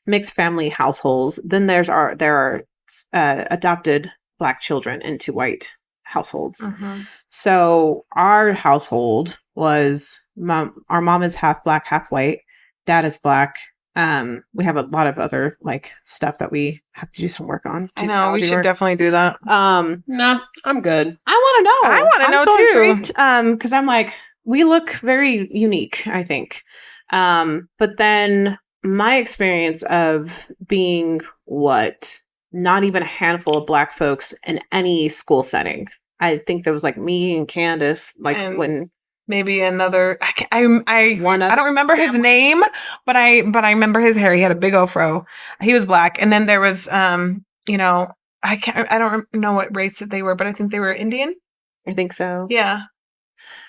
Speaker 2: mixed family households. Then there are adopted Black children into white households.
Speaker 1: Mm-hmm.
Speaker 2: So our household was our mom is half Black, half white. Dad is Black. We have a lot of other stuff that we have to do some work on.
Speaker 1: I know we should definitely do that.
Speaker 4: No, I'm good.
Speaker 2: I want to know.
Speaker 1: I want to know
Speaker 2: so
Speaker 1: too.
Speaker 2: Intrigued, because I'm we look very unique, I think. But then my experience of being not even a handful of Black folks in any school setting. I think there was me and Kandyce, when
Speaker 1: maybe another. I don't remember his name, but I remember his hair. He had a big old fro. He was Black, and then there was I don't know what race that they were, but I think they were Indian.
Speaker 2: I think so.
Speaker 1: Yeah.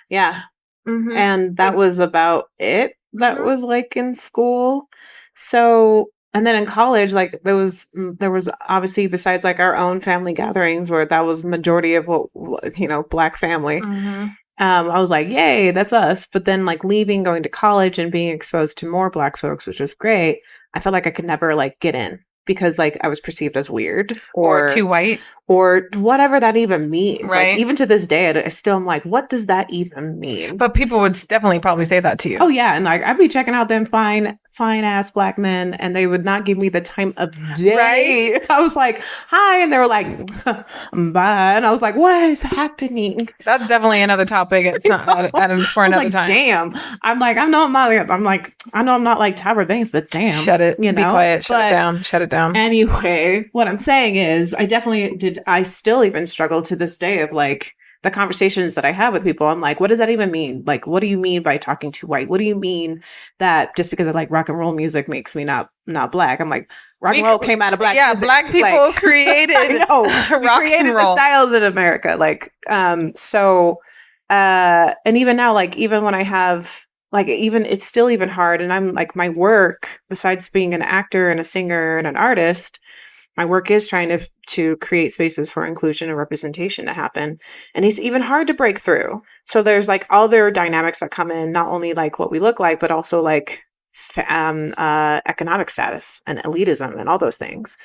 Speaker 1: Mm-hmm.
Speaker 2: And that was about it. That was in school. So, and then in college, there was obviously besides our own family gatherings where that was majority of what Black family.
Speaker 1: Mm-hmm.
Speaker 2: I was yay, that's us. But then leaving, going to college and being exposed to more Black folks, which was great. I felt like I could never get in because I was perceived as weird
Speaker 1: or too white
Speaker 2: or whatever that even means.
Speaker 1: Right.
Speaker 2: Even to this day, I still am what does that even mean?
Speaker 1: But people would definitely probably say that to you.
Speaker 2: Oh yeah. And I'd be checking out them fine fine ass black men, and they would not give me the time of day. Right? I was like, hi. And they were like, bye. And I was like, what is happening?
Speaker 1: That's definitely another topic. It's not for another time.
Speaker 2: Damn. I know I'm not like Tyra Banks, but damn.
Speaker 1: Shut it. Be quiet. Shut it down. Shut it down.
Speaker 2: Anyway, what I'm saying is I still even struggle to this day of like the conversations that I have with people. I'm like, what does that even mean? Like, what do you mean by talking too white? What do you mean that just because I like rock and roll music makes me not black? I'm like, rock and roll came out of black music.
Speaker 1: Black people created
Speaker 2: rock and roll. The styles in America. Like, and even now, like, even when I have, like, even, it's still even hard. And I'm like, my work, besides being an actor and a singer and an artist, my work is trying to create spaces for inclusion and representation to happen. And it's even hard to break through. So there's like other dynamics that come in, not only like what we look like, but also like economic status and elitism and all those things.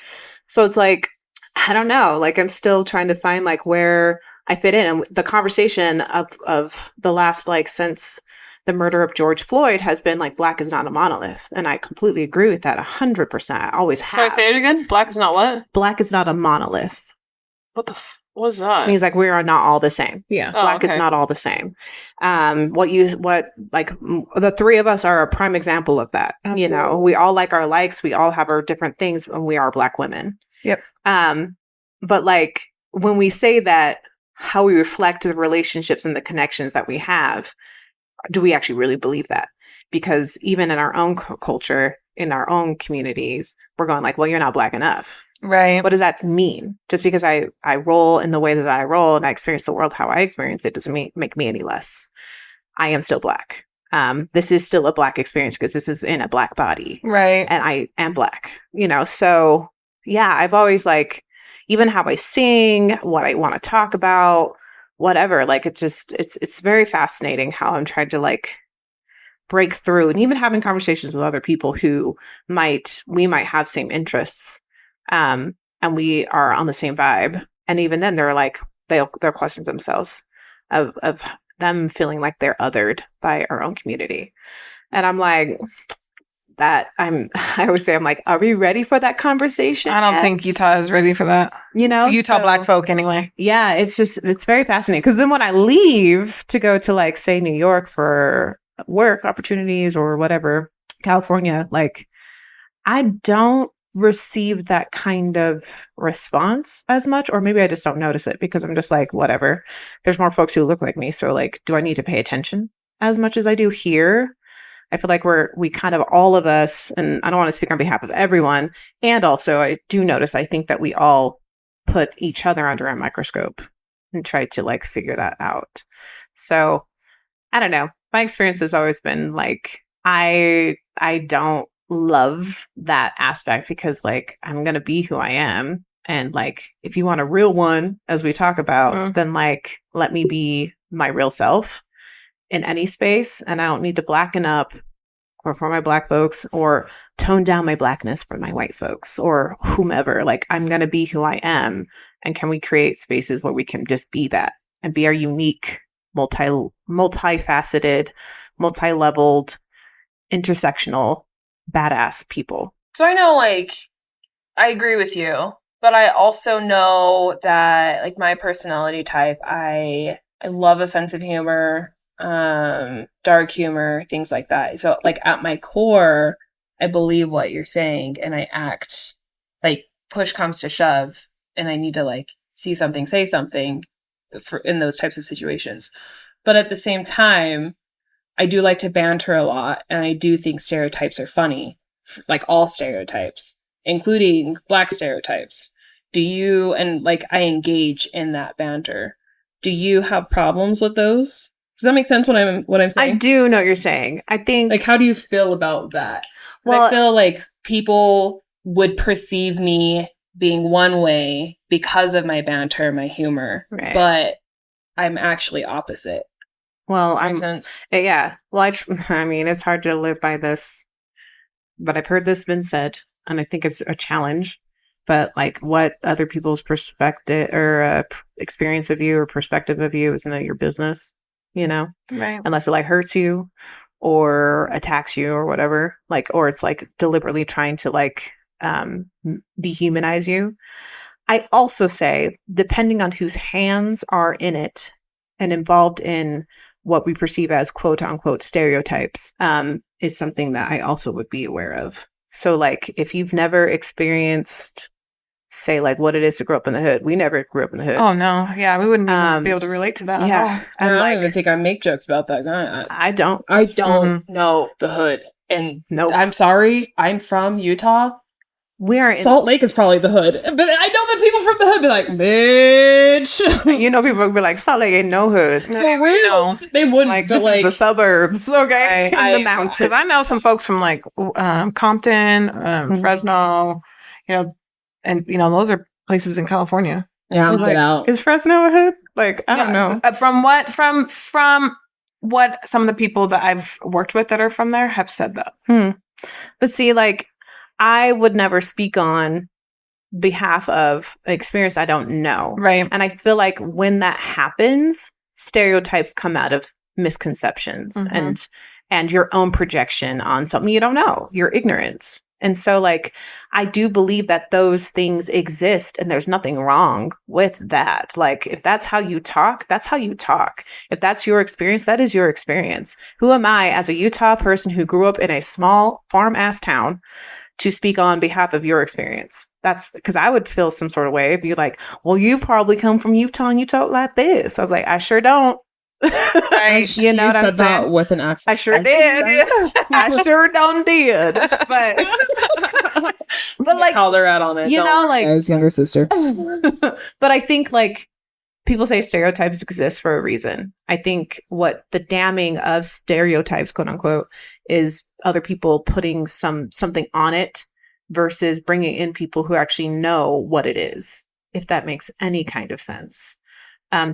Speaker 2: So it's like, I don't know, like I'm still trying to find like where I fit in. And the conversation of the last, like, since the murder of George Floyd has been like, black is not a monolith. And I completely agree with that 100%. I always have.
Speaker 4: Sorry, say it again. Black is not what?
Speaker 2: Black is not a monolith.
Speaker 4: What was that?
Speaker 2: It means like we are not all the same.
Speaker 1: Yeah.
Speaker 2: Black is not all the same. The three of us are a prime example of that. Absolutely. You know, we all like our likes. We all have our different things, and we are black women.
Speaker 1: Yep.
Speaker 2: But like when we say that, how we reflect the relationships and the connections that we have, do we actually really believe that? Because even in our own culture, in our own communities, we're going like, well, you're not black enough.
Speaker 1: Right.
Speaker 2: What does that mean? Just because I roll in the way that I roll and I experience the world how I experience it doesn't make me any less. I am still black. This is still a black experience because this is in a black body.
Speaker 1: Right.
Speaker 2: And I am black, you know? So yeah, I've always like, even how I sing, what I want to talk about, whatever, like it's very fascinating how I'm trying to like break through, and even having conversations with other people who we might have same interests, and we are on the same vibe. And even then they're like, they'll question themselves of them feeling like they're othered by our own community. And I'm like, I always say, I'm like, are we ready for that conversation?
Speaker 1: I don't think Utah is ready for that.
Speaker 2: You know,
Speaker 1: Utah black folk anyway.
Speaker 2: Yeah, it's very fascinating. Because then when I leave to go to like, say, New York for work opportunities or whatever, California, like I don't receive that kind of response as much, or maybe I just don't notice it because I'm just like, whatever. There's more folks who look like me. So like, do I need to pay attention as much as I do here? I feel like we kind of, all of us, and I don't want to speak on behalf of everyone. And also I do notice, I think that we all put each other under a microscope and try to like figure that out. So I don't know. My experience has always been like, I don't love that aspect because like, I'm going to be who I am. And like, if you want a real one, as we talk about, then like, let me be my real self in any space, and I don't need to blacken up for my black folks or tone down my blackness for my white folks or whomever. Like, I'm going to be who I am. And can we create spaces where we can just be that and be our unique, multifaceted, multi-leveled, intersectional, badass people?
Speaker 5: So I know, like, I agree with you, but I also know that, like, my personality type, I love offensive humor, dark humor, things like that. So like at my core, I believe what you're saying and I act like push comes to shove and I need to like see something, say something in those types of situations. But at the same time, I do like to banter a lot and I do think stereotypes are funny, like all stereotypes, including black stereotypes. And like I engage in that banter. Do you have problems with those? Does that make sense what I'm saying?
Speaker 2: I do know what you're saying. I think,
Speaker 5: like, how do you feel about that?
Speaker 2: Well,
Speaker 5: I feel like people would perceive me being one way because of my banter, my humor,
Speaker 2: right.
Speaker 5: But I'm actually opposite.
Speaker 2: Well,
Speaker 5: Makes sense?
Speaker 2: Yeah. Well, I mean, it's hard to live by this, but I've heard this been said, and I think it's a challenge. But like, what other people's perspective or experience of you or perspective of you is none of your business. You know,
Speaker 1: right?
Speaker 2: Unless it like hurts you or attacks you or whatever, like, or it's like deliberately trying to like dehumanize you. I also say, depending on whose hands are in it and involved in what we perceive as quote unquote stereotypes, is something that I also would be aware of. So like if you've never experienced, say, like what it is to grow up in the hood. We never grew up in the hood.
Speaker 1: Oh no, yeah, we wouldn't even be able to relate to that.
Speaker 2: Yeah.
Speaker 6: I
Speaker 2: And
Speaker 6: don't
Speaker 2: like,
Speaker 6: even think I make jokes about that.
Speaker 2: I don't.
Speaker 4: I don't know the hood. And
Speaker 2: Nope.
Speaker 4: I'm sorry, I'm from Utah.
Speaker 2: We are in,
Speaker 4: Salt Lake is probably the hood. But I know that people from the hood be like, bitch.
Speaker 2: you know, people would be like, Salt Lake ain't no hood.
Speaker 4: For real. They wouldn't.
Speaker 2: Like,
Speaker 4: but
Speaker 2: this is the suburbs, okay? In the mountains.
Speaker 1: Because I know some folks from like Compton, Fresno, you know, and you know those are places in California.
Speaker 6: Yeah,
Speaker 2: was
Speaker 6: get
Speaker 2: like,
Speaker 6: out.
Speaker 2: Is Fresno a hood? Like, I don't know.
Speaker 1: From what some of the people that I've worked with that are from there have said that.
Speaker 2: But see, like, I would never speak on behalf of experience I don't know.
Speaker 1: Right.
Speaker 2: And I feel like when that happens, stereotypes come out of misconceptions and your own projection on something you don't know, your ignorance. And so, like, I do believe that those things exist and there's nothing wrong with that. Like, if that's how you talk, that's how you talk. If that's your experience, that is your experience. Who am I as a Utah person who grew up in a small farm-ass town to speak on behalf of your experience? That's because I would feel some sort of way if you're like, well, you probably come from Utah and you talk like this. I was like, I sure don't. You know what I'm
Speaker 6: said that
Speaker 2: saying?
Speaker 6: with an accent.
Speaker 2: I sure did. I sure don't did. But like,
Speaker 4: called her out on it.
Speaker 2: you know, like,
Speaker 6: As younger sister.
Speaker 2: but I think like people say stereotypes exist for a reason. I think what the damning of stereotypes, quote unquote, is other people putting something on it versus bringing in people who actually know what it is, if that makes any kind of sense.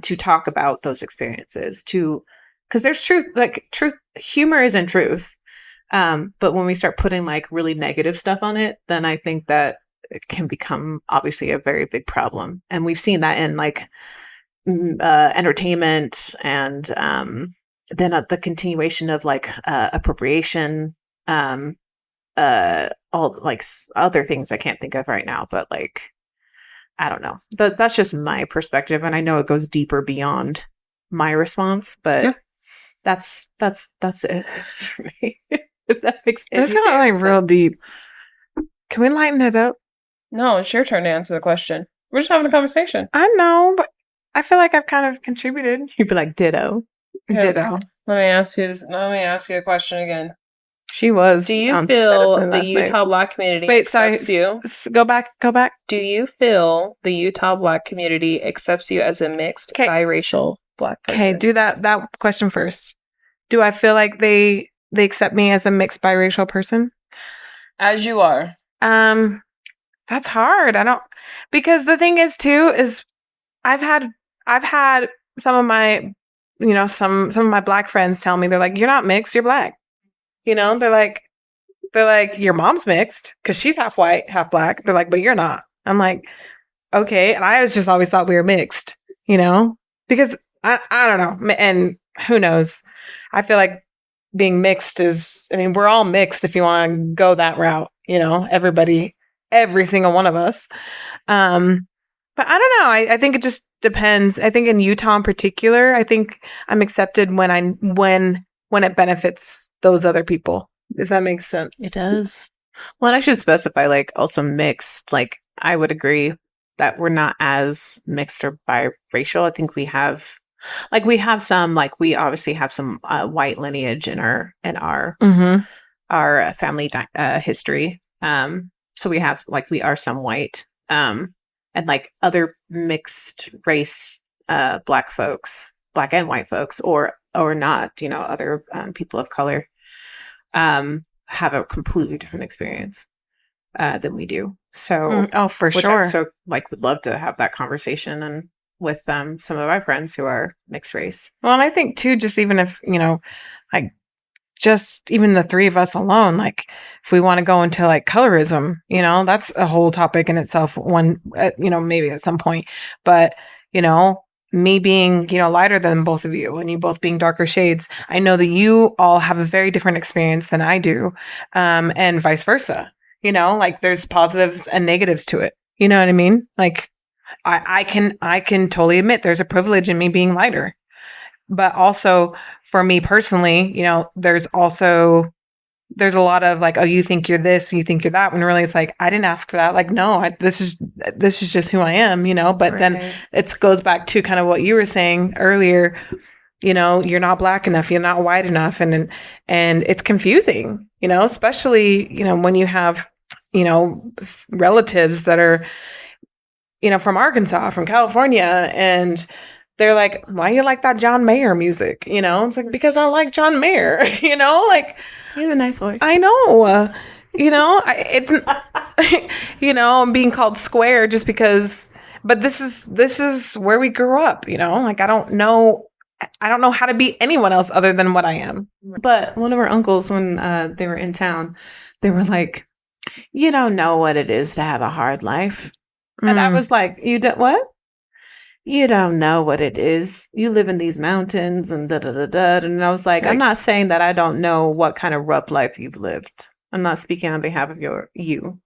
Speaker 2: To talk about those experiences, because there's truth, humor isn't truth. But when we start putting like really negative stuff on it, then I think that it can become obviously a very big problem. And we've seen that in like entertainment and then the continuation of like appropriation, all like other things I can't think of right now, but like, I don't know. That's just my perspective, and I know it goes deeper beyond my response, but that's it for me. If that makes sense.
Speaker 1: That's not like real deep. Can we lighten it up?
Speaker 4: No, it's your turn to answer the question. We're just having a conversation.
Speaker 1: I know, but I feel like I've kind of contributed.
Speaker 2: You'd be like, ditto.
Speaker 4: Yeah.
Speaker 1: Ditto.
Speaker 4: Let me ask you a question again.
Speaker 2: She was.
Speaker 4: Do you
Speaker 2: on
Speaker 4: feel
Speaker 2: medicine
Speaker 4: the
Speaker 2: last
Speaker 4: Utah
Speaker 2: night.
Speaker 4: Black community
Speaker 1: Wait, sorry.
Speaker 4: accepts you?
Speaker 1: Go back.
Speaker 4: Do you feel the Utah Black community accepts you as a mixed,
Speaker 1: 'Kay.
Speaker 4: biracial Black person?
Speaker 1: Okay, do that question first. Do I feel like they accept me as a mixed biracial person?
Speaker 4: As you are.
Speaker 1: That's hard. I don't, because the thing is too is I've had some of my, you know, some of my Black friends tell me, they're like, you're not mixed, you're Black. You know, they're like your mom's mixed because she's half white, half Black. They're like, but you're not. I'm like, okay. And I just always thought we were mixed, you know, because I don't know. And who knows? I feel like being mixed is, I mean, we're all mixed if you want to go that route, you know, every single one of us. But I don't know. I think it just depends. I think in Utah in particular, I think I'm accepted when it benefits those other people, if that makes sense.
Speaker 2: It does. Well, and I should specify, like, also mixed. Like, I would agree that we're not as mixed or biracial. I think we have some, like, we obviously have some white lineage in our family history. So we have, like, we are some white, and like other mixed race, Black folks, Black and white folks, or not, you know, other people of color, have a completely different experience than we do. So,
Speaker 1: for
Speaker 2: which
Speaker 1: sure.
Speaker 2: I so like would love to have that conversation and with some of my friends who are mixed race.
Speaker 1: Well, and I think too, just even if, you know, like just even the three of us alone, like if we want to go into like colorism, you know, that's a whole topic in itself. One, you know, maybe at some point, but you know, me being, lighter than both of you and you both being darker shades, I know that you all have a very different experience than I do. And vice versa, like there's positives and negatives to it. You know what I mean? Like I can totally admit there's a privilege in me being lighter, but also for me personally, there's a lot of like, oh, you think you're this, you think you're that, when really it's like, I didn't ask for that. Like, no, this is just who I am, but then it goes back to kind of what you were saying earlier, you're not black enough, you're not white enough. And it's confusing, especially, when you have, relatives that are, from Arkansas, from California, and they're like, why you like that John Mayer music? It's like, because I like John Mayer, like,
Speaker 2: he has a nice voice.
Speaker 1: I know. It's I'm being called square just because, but this is where we grew up, like I don't know how to be anyone else other than what I am.
Speaker 2: But one of our uncles, when they were in town, they were like, you don't know what it is to have a hard life. And I was like, what? You don't know what it is. You live in these mountains and da-da-da-da. And I was like, I'm not saying that I don't know what kind of rough life you've lived. I'm not speaking on behalf of you.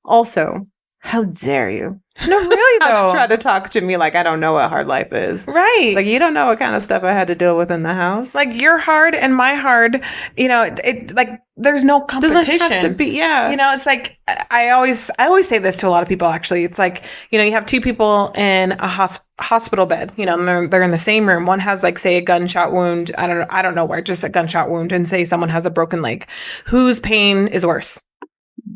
Speaker 2: Also, how dare you?
Speaker 1: No, really though.
Speaker 2: Try to talk to me like I don't know what hard life is.
Speaker 1: Right.
Speaker 2: It's like, you don't know what kind of stuff I had to deal with in the house.
Speaker 1: Like your hard and my hard, it like there's no competition.
Speaker 2: Doesn't have to be, yeah.
Speaker 1: It's like I always say this to a lot of people actually. It's like, you have two people in a hospital bed, and they're in the same room. One has like say a gunshot wound, I don't know where, just a gunshot wound, and say someone has a broken leg. Whose pain is worse?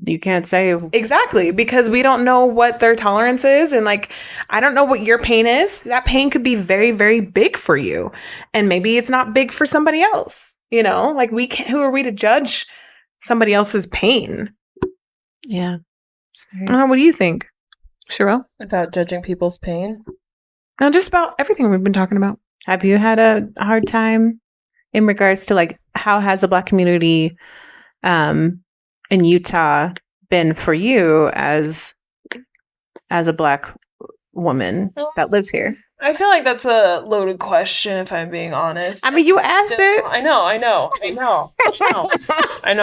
Speaker 2: You can't say.
Speaker 1: Exactly, because we don't know what their tolerance is. And like, I don't know what your pain is. That pain could be very, very big for you. And maybe it's not big for somebody else. Like who are we to judge somebody else's pain?
Speaker 2: Yeah.
Speaker 1: What do you think, Sher'l?
Speaker 5: About judging people's pain?
Speaker 1: No, just about everything we've been talking about.
Speaker 2: Have you had a hard time in regards to like, how has the Black community, in Utah been for you as a Black woman that lives here?
Speaker 5: I feel like that's a loaded question, if I'm being honest.
Speaker 2: I mean, you asked it.
Speaker 5: I know. I know.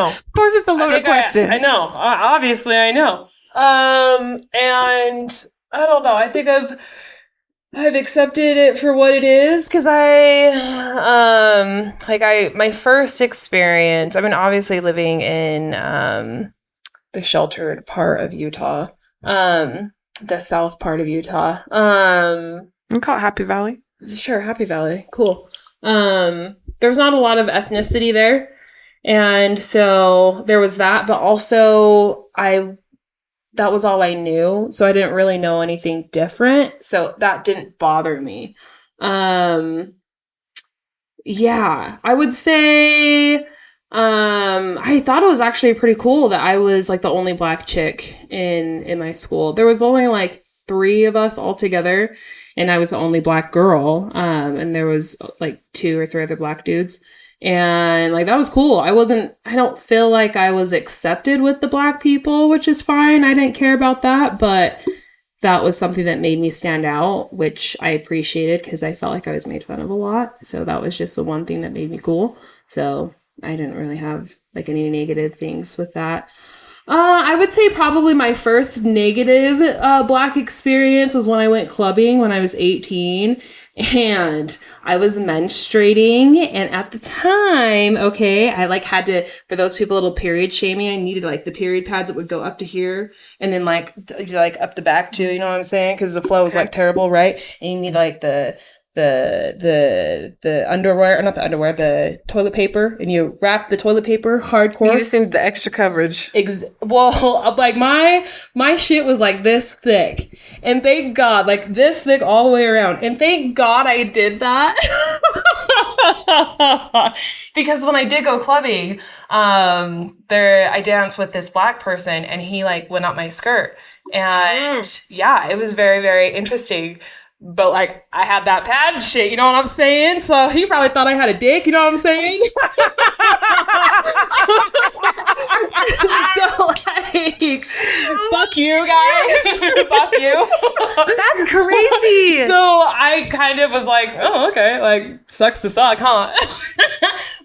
Speaker 2: Of course, it's a loaded question.
Speaker 5: I know. Obviously, I know. And I don't know. I think I've accepted it for what it is, because my first experience, I've been obviously living in the sheltered part of Utah, the south part of Utah.
Speaker 1: We call it Happy Valley.
Speaker 5: Sure, Happy Valley. Cool. There's not a lot of ethnicity there. And so there was that, but also that was all I knew. So I didn't really know anything different. So that didn't bother me. Yeah, I would say, I thought it was actually pretty cool that I was like the only Black chick in my school. There was only like 3 of us all together, and I was the only Black girl. And there was like 2 or 3 other Black dudes. And like, that was cool. I don't feel like I was accepted with the Black people, which is fine. I didn't care about that, but that was something that made me stand out, which I appreciated because I felt like I was made fun of a lot. So that was just the one thing that made me cool. So I didn't really have like any negative things with that. I would say probably my first negative Black experience was when I went clubbing when I was 18, and I was menstruating, and at the time, I like had to, for those people little period shaming, I needed like the period pads that would go up to here and then like up the back too, you know what I'm saying? Because the flow was like terrible, right? And you need like the underwear, or not the underwear, the toilet paper, and you wrap the toilet paper hardcore.
Speaker 1: You just need the extra coverage.
Speaker 5: Well, like my shit was like this thick, and thank God, like this thick all the way around, and thank God I did that. Because when I did go clubbing, I danced with this Black person, and he like went up my skirt, and yeah, it was very, very interesting. But like, I had that pad shit, you know what I'm saying? So he probably thought I had a dick, you know what I'm saying? So like,
Speaker 4: fuck you guys. Fuck you.
Speaker 1: That's crazy.
Speaker 4: So I kind of was like, oh, okay, like sucks to suck, huh?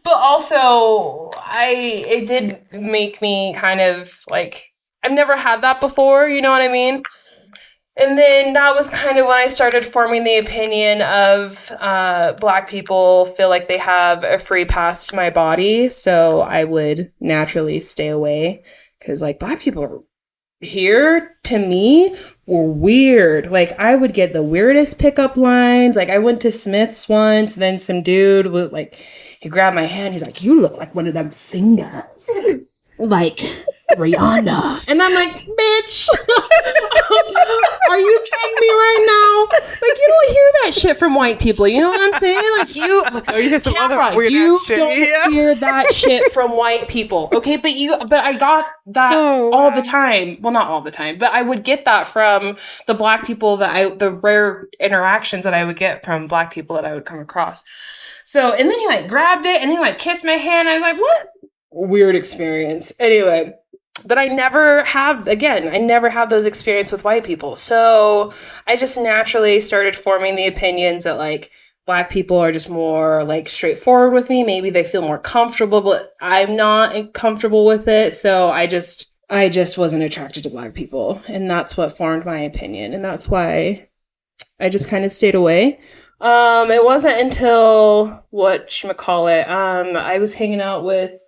Speaker 4: But also it did make me kind of like, I've never had that before, you know what I mean? And then that was kind of when I started forming the opinion of Black people feel like they have a free pass to my body. So I would naturally stay away because like Black people here to me were weird. Like I would get the weirdest pickup lines. Like I went to Smith's once, then some dude would like, he grabbed my hand. He's like, you look like one of them singers. Like Rihanna. And I'm like, bitch, are you kidding me right now? Like, you don't hear that shit from white people. You know what I'm saying? Like, you
Speaker 1: hear some other weird
Speaker 4: you
Speaker 1: ass shit.
Speaker 4: don't hear that shit from white people. Okay, but I got that all the time. Well, not all the time, but I would get that from the Black people the rare interactions that I would get from Black people that I would come across. So, and then he like grabbed it and he like kissed my hand. I was like, what? Weird experience. Anyway. But I never have those experiences with white people. So I just naturally started forming the opinions that like Black people are just more like straightforward with me. Maybe they feel more comfortable, but I'm not comfortable with it. So I just wasn't attracted to Black people. And that's what formed my opinion. And that's why I just kind of stayed away. It wasn't until I was hanging out with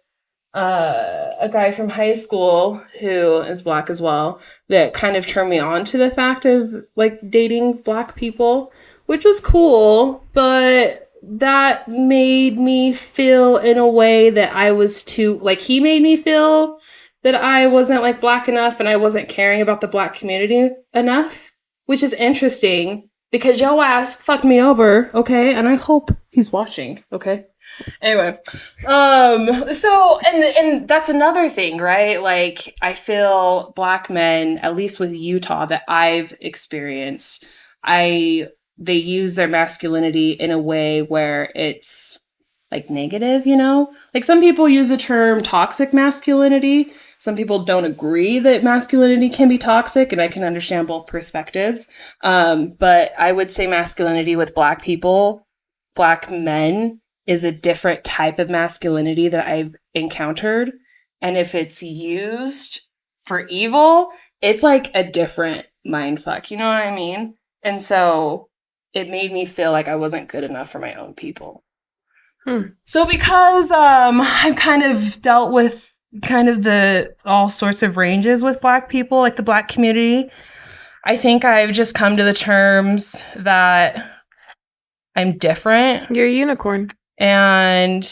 Speaker 4: a guy from high school who is Black as well that kind of turned me on to the fact of like dating Black people, which was cool, but that made me feel in a way that I was too, like he made me feel that I wasn't like Black enough and I wasn't caring about the Black community enough, which is interesting because yo ass fucked me over, okay? And I hope he's watching, okay? Anyway, so, and that's another thing, right? Like, I feel Black men, at least with Utah that I've experienced, they use their masculinity in a way where it's like negative, you know? Like some people use the term toxic masculinity. Some people don't agree that masculinity can be toxic, and I can understand both perspectives. But I would say masculinity with Black people, Black men, is a different type of masculinity that I've encountered. And if it's used for evil, it's like a different mindfuck. You know what I mean? And so it made me feel like I wasn't good enough for my own people. So because I've kind of dealt with kind of the all sorts of ranges with Black people, like the Black community, I think I've just come to the terms that I'm different.
Speaker 1: You're a unicorn.
Speaker 4: And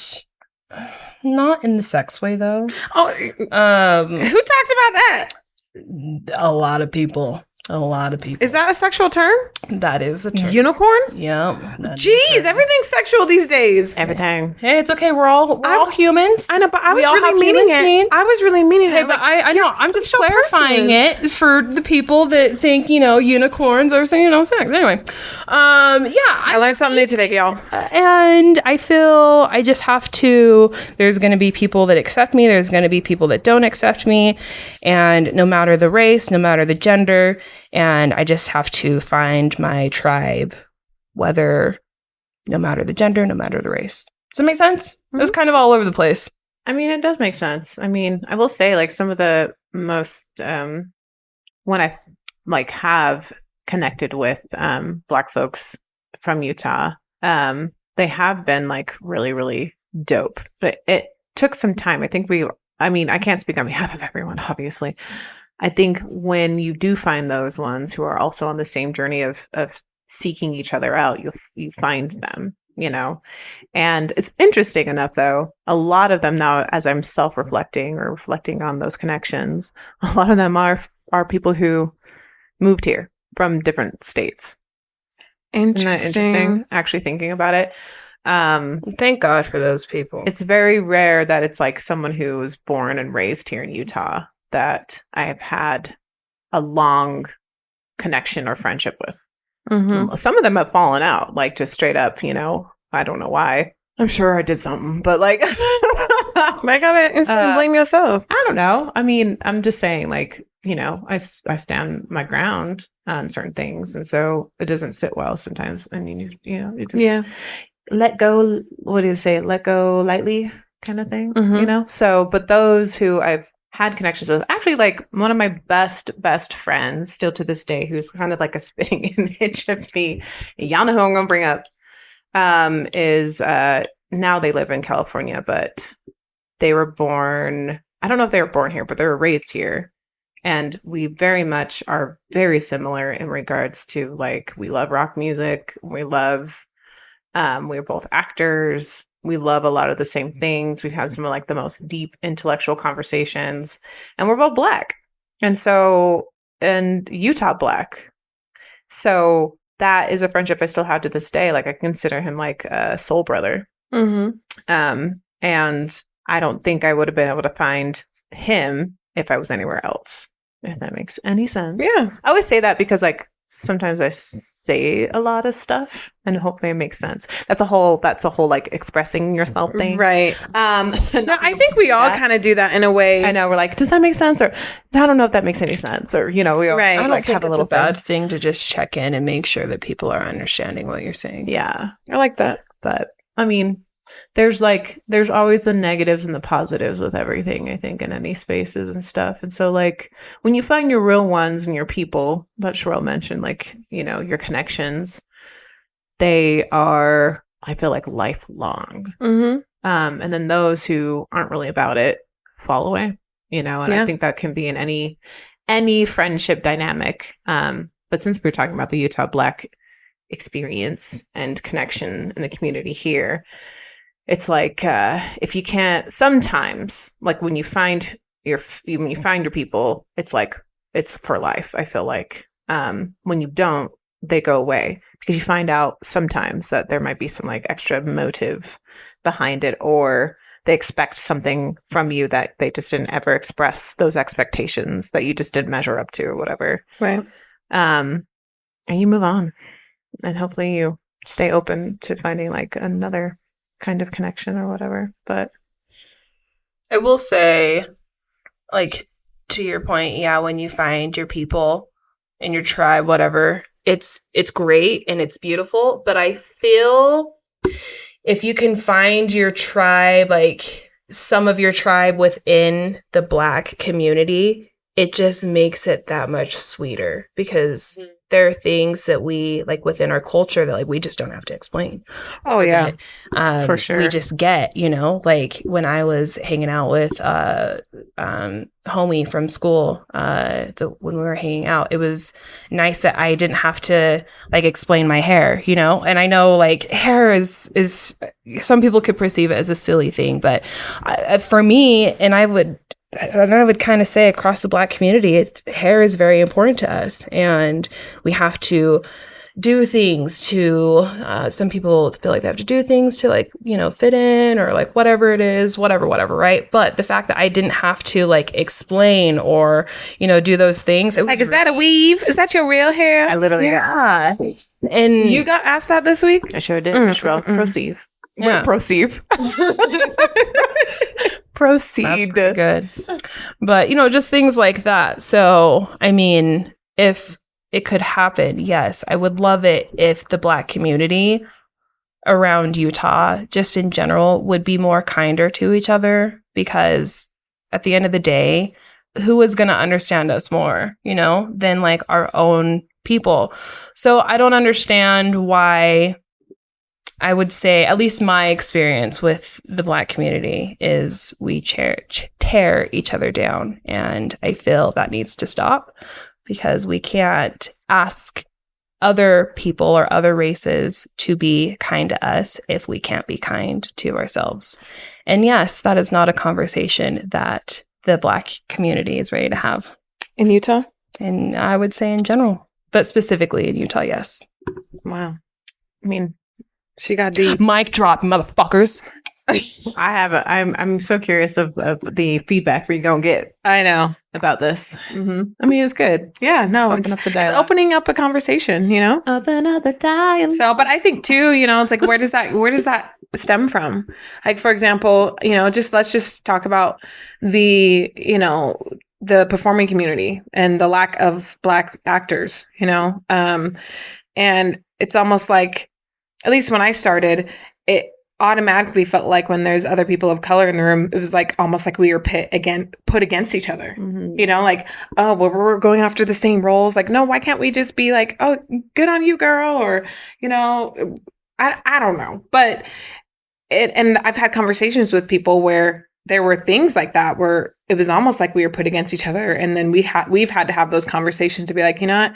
Speaker 4: not in the sex way, though.
Speaker 1: Oh, who talks about that?
Speaker 4: A lot of people.
Speaker 1: Is that a sexual term?
Speaker 4: That is a term.
Speaker 1: Unicorn?
Speaker 4: Yeah.
Speaker 1: Jeez, everything's sexual these days.
Speaker 2: Everything.
Speaker 4: Hey, it's okay. We're all humans.
Speaker 1: I know, but I was really meaning it. I was really meaning
Speaker 4: Hey,
Speaker 1: it.
Speaker 4: but I know. I'm just clarifying it for the people that think, unicorns are saying, sex. Anyway.
Speaker 1: I learned something new today, y'all.
Speaker 4: And I feel I just have to, there's going to be people that accept me. There's going to be people that don't accept me. And no matter the race, no matter the gender, and I just have to find my tribe, no matter the gender, no matter the race. Does that make sense? Mm-hmm. It was kind of all over the place.
Speaker 2: I mean, it does make sense. I mean, I will say, like, some of the most, when I, like, have connected with Black folks from Utah, they have been, like, really, really dope. But it took some time. I can't speak on behalf of everyone, obviously. I think when you do find those ones who are also on the same journey of seeking each other out, you find them, and it's interesting enough, though, a lot of them now, as I'm self-reflecting or reflecting on those connections, a lot of them are people who moved here from different states. Interesting, actually thinking about it.
Speaker 4: Thank God for those people.
Speaker 2: It's very rare that it's like someone who was born and raised here in Utah that I have had a long connection or friendship with. Mm-hmm. Some of them have fallen out, like just straight up, I don't know why. I'm sure I did something, but like,
Speaker 1: I gotta instantly blame yourself.
Speaker 2: I don't know. I mean, I'm just saying, like, you know, I stand my ground on certain things, and so it doesn't sit well sometimes. I mean, you just let go. What do you say? Let go lightly, kind of thing. You know. So, but those who I've had connections with, actually, like one of my best friends, still to this day, who's kind of like a spitting image of me. Y'all know who I'm gonna bring up. Is now they live in California, but they were born. I don't know if they were born here, but they were raised here. And we very much are very similar in regards to, like, we love rock music. We love, we're both actors. We love a lot of the same things. We've had some of, like, the most deep intellectual conversations. And we're both Black. And Utah Black. So that is a friendship I still have to this day. Like, I consider him like a soul brother. And I don't think I would have been able to find him if I was anywhere else, if that makes any sense.
Speaker 1: Yeah.
Speaker 2: I always say that because, like, sometimes I say a lot of stuff and hopefully it makes sense. That's a whole like expressing yourself thing.
Speaker 1: Right.
Speaker 2: No,
Speaker 1: I think we all kind of do that in a way.
Speaker 2: I know, we're like, does that make sense? Or I don't know if that makes any sense. Or, you know, we all
Speaker 1: Right.
Speaker 4: I don't
Speaker 2: like
Speaker 4: think
Speaker 2: have a
Speaker 4: it's
Speaker 2: little
Speaker 4: a bad thing to just check in and make sure that people are understanding what you're saying.
Speaker 2: Yeah.
Speaker 1: I like that.
Speaker 2: But I mean, there's always the negatives and the positives with everything, I think, in any spaces and stuff. And so, like, when you find your real ones and your people that Sher'l mentioned, like, you know, your connections, they are, I feel like, lifelong. And then those who aren't really about it fall away, you know, and I think that can be in any friendship dynamic. But since we're talking about the Utah Black experience and connection in the community here, it's like, if you can't, sometimes, like, when you find your people, it's like, it's for life. I feel like, when you don't, they go away because you find out sometimes that there might be some, like, extra motive behind it, or they expect something from you that they just didn't ever express those expectations that you just didn't measure up to or whatever.
Speaker 1: Right.
Speaker 2: And you move on, and hopefully you stay open to finding, like, another kind of connection or whatever. But
Speaker 3: I will say, like, to your point, yeah, when you find your people and your tribe, whatever, it's great and it's beautiful. But I feel if you can find your tribe, like some of your tribe within the Black community, it just makes it that much sweeter, because there are things that we, like, within our culture that, like, we just don't have to explain.
Speaker 1: Oh, yeah.
Speaker 2: for sure.
Speaker 3: We just get, you know, like, when I was hanging out with homie from school, when we were hanging out, it was nice that I didn't have to, like, explain my hair, you know? And I know, like, hair is some people could perceive it as a silly thing, but for me, and I would kind of say across the Black community, hair is very important to us, and we have to do things to, some people feel like they have to do things to, like, you know, fit in, or, like, whatever it is, whatever, right? But the fact that I didn't have to, like, explain or, you know, do those things. It was
Speaker 1: Like, is that a weave? Is that your real hair?
Speaker 2: I literally got asked.
Speaker 3: And
Speaker 1: You got asked that this week?
Speaker 2: I sure did. Sher'l, proceed.
Speaker 3: Yeah.
Speaker 2: Wait, proceed. Proceed.
Speaker 3: That's good. But, you know, just things like that. So, I mean, if it could happen, yes, I would love it if the Black community around Utah, just in general, would be more kinder to each other, because at the end of the day, who is going to understand us more, you know, than, like, our own people? So I don't understand why. I would say, at least my experience with the Black community is we tear each other down. And I feel that needs to stop, because we can't ask other people or other races to be kind to us if we can't be kind to ourselves. And yes, that is not a conversation that the Black community is ready to have.
Speaker 1: In Utah?
Speaker 3: And I would say in general, but specifically in Utah, yes.
Speaker 1: Wow. I mean, she got deep.
Speaker 3: Mic drop, motherfuckers.
Speaker 2: I'm so curious of the feedback we're gonna get
Speaker 1: I know.
Speaker 2: about this.
Speaker 1: Mm-hmm.
Speaker 2: I mean, it's good.
Speaker 1: Yeah, no,
Speaker 2: Open up the
Speaker 1: it's
Speaker 2: dialogue.
Speaker 1: opening up a conversation, you know?
Speaker 2: Open up the dialogue.
Speaker 1: So, but I think too, you know, it's like, where does that stem from? Like, for example, you know, let's just talk about the performing community and the lack of Black actors, you know? And it's almost like, at least when I started, it automatically felt like when there's other people of color in the room, it was like almost like we were put against each other.
Speaker 2: Mm-hmm.
Speaker 1: You know, like, oh, well, we're going after the same roles. Like, no, why can't we just be like, oh, good on you, girl? Or, you know, I don't know. But and I've had conversations with people where there were things like that where it was almost like we were put against each other. And then we've had to have those conversations to be like, you know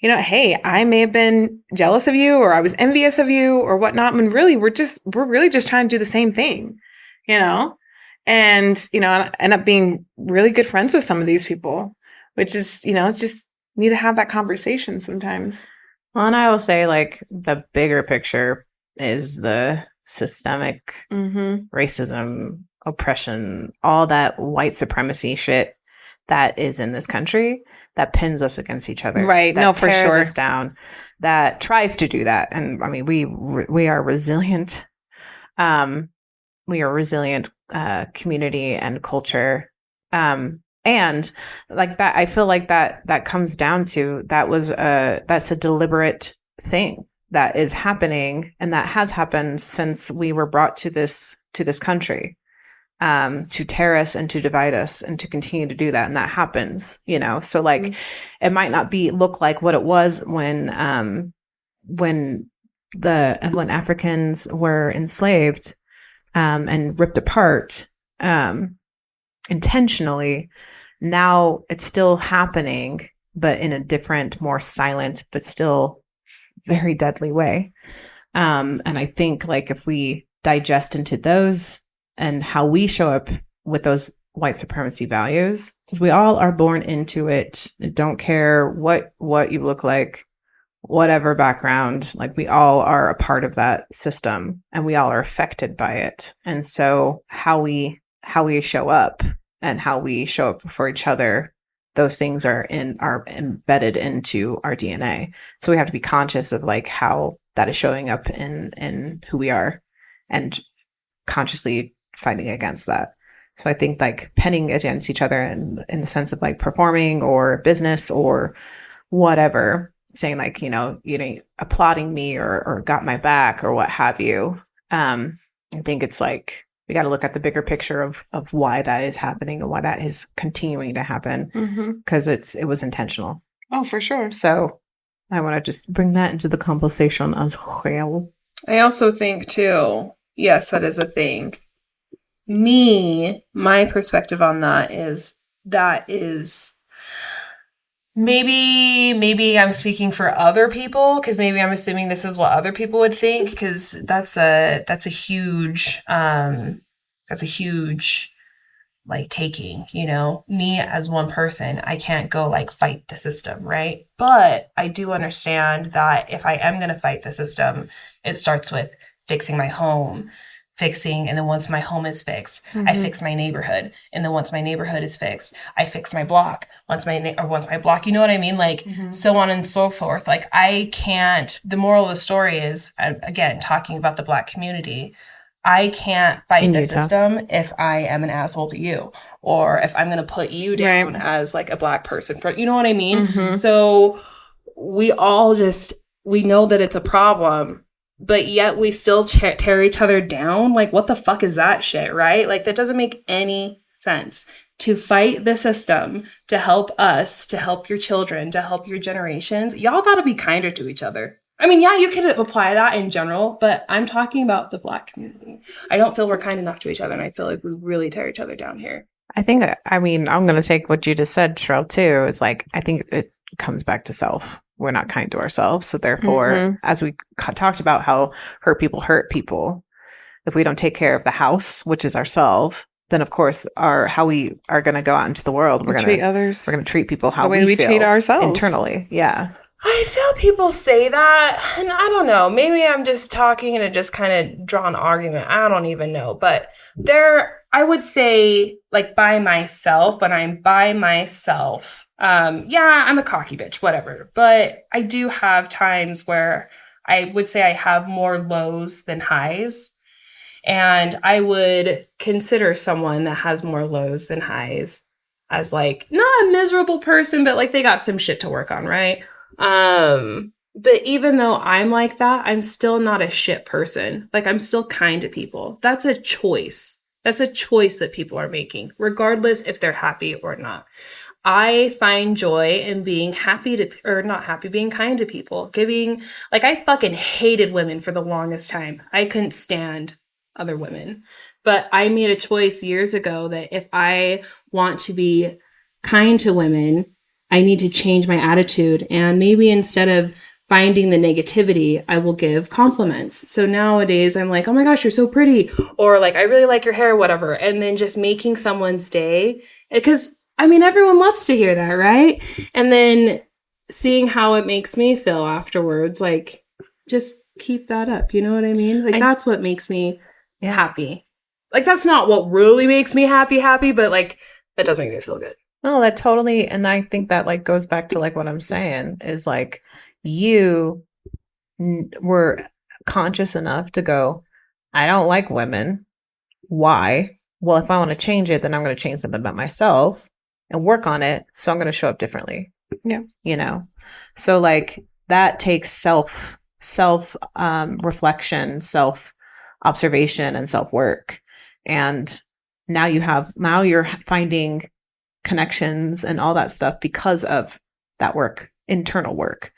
Speaker 1: what, hey, I may have been jealous of you or I was envious of you or whatnot. When really we're really just trying to do the same thing, you know? And, you know, I end up being really good friends with some of these people, which is, you know, it's just need to have that conversation sometimes.
Speaker 2: Well, and I will say, like, the bigger picture is the systemic racism, oppression, all that white supremacy shit that is in this country that pins us against each other.
Speaker 1: Right.
Speaker 2: That
Speaker 1: No, for
Speaker 2: tears
Speaker 1: sure.
Speaker 2: us down, that tries to do that. And I mean, we are resilient. We are a resilient community and culture. And like that, I feel like that comes down to that's a deliberate thing that is happening and that has happened since we were brought to this country, to tear us and to divide us and to continue to do that. And that happens, you know? So like, it might not look like what it was when Africans were enslaved, and ripped apart, intentionally. Now it's still happening, but in a different, more silent, but still very deadly way. And I think like if we digest into those and how we show up with those white supremacy values, because we all are born into it. Don't care what you look like, whatever background, like we all are a part of that system and we all are affected by it. And so how we show up and how we show up for each other, those things are embedded into our DNA. So we have to be conscious of like how that is showing up in who we are and consciously fighting against that. So I think like penning against each other in the sense of like performing or business or whatever, saying like, you know, applauding me or got my back or what have you. I think it's like, we got to look at the bigger picture of why that is happening and why that is continuing to happen, because it was intentional.
Speaker 1: Oh, for sure.
Speaker 2: So I want to just bring that into the conversation as well.
Speaker 5: I also think too, yes, that is a thing. My perspective on that is maybe I'm speaking for other people because maybe I'm assuming this is what other people would think, because that's a huge like taking, you know, me as one person, I can't go like fight the system, right? But I do understand that if I am going to fight the system, it starts with fixing my home, and then once my home is fixed, I fix my neighborhood, and then once my neighborhood is fixed, I fix my block. Once my block, you know what I mean? Like so on and so forth. Like I can't. The moral of the story is, again, talking about the Black community, I can't fight the system if I am an asshole to you, or if I'm going to put you down as like a Black person. You know what I mean? So we all we know that it's a problem, but yet we still tear each other down. Like, what the fuck is that shit, right? Like, that doesn't make any sense. To fight the system, to help us, to help your children, to help your generations, y'all gotta be kinder to each other. I mean, yeah, you could apply that in general, but I'm talking about the Black community. I don't feel we're kind enough to each other, and I feel like we really tear each other down here.
Speaker 2: I mean, I'm going to take what you just said, Sher'l, too. It's like, I think it comes back to self. We're not kind to ourselves. So therefore, as we talked about how hurt people, if we don't take care of the house, which is ourselves, then of course how we are going to go out into the world. We're going to treat others. We're going to treat people how we feel
Speaker 1: treat ourselves
Speaker 2: internally. Yeah.
Speaker 3: I feel people say that, and I don't know. Maybe I'm just talking and it just kind of draw an argument. I don't even know. But I would say, like, by myself, when I'm by myself, yeah, I'm a cocky bitch, whatever. But I do have times where I would say I have more lows than highs. And I would consider someone that has more lows than highs as, like, not a miserable person, but like they got some shit to work on, right? But even though I'm like that, I'm still not a shit person. Like, I'm still kind to people. That's a choice. That's a choice that people are making, regardless if they're happy or not. I find joy in being being kind to people. I fucking hated women for the longest time. I couldn't stand other women. But I made a choice years ago that if I want to be kind to women, I need to change my attitude. And maybe instead of finding the negativity, I will give compliments. So nowadays I'm like, oh my gosh, you're so pretty. Or like, I really like your hair, whatever. And then just making someone's day. Because I mean, everyone loves to hear that, right? And then seeing how it makes me feel afterwards, like, just keep that up. You know what I mean? Like, that's what makes me happy. Like, that's not what really makes me happy, but like, that does make me feel good.
Speaker 2: No, that totally, and I think that like goes back to like what I'm saying is like you were conscious enough to go, I don't like women. Why? Well, if I want to change it, then I'm going to change something about myself and work on it. So I'm going to show up differently.
Speaker 1: Yeah.
Speaker 2: You know? So like that takes self reflection, self observation and self work. And now you're finding connections and all that stuff because of that work, internal work.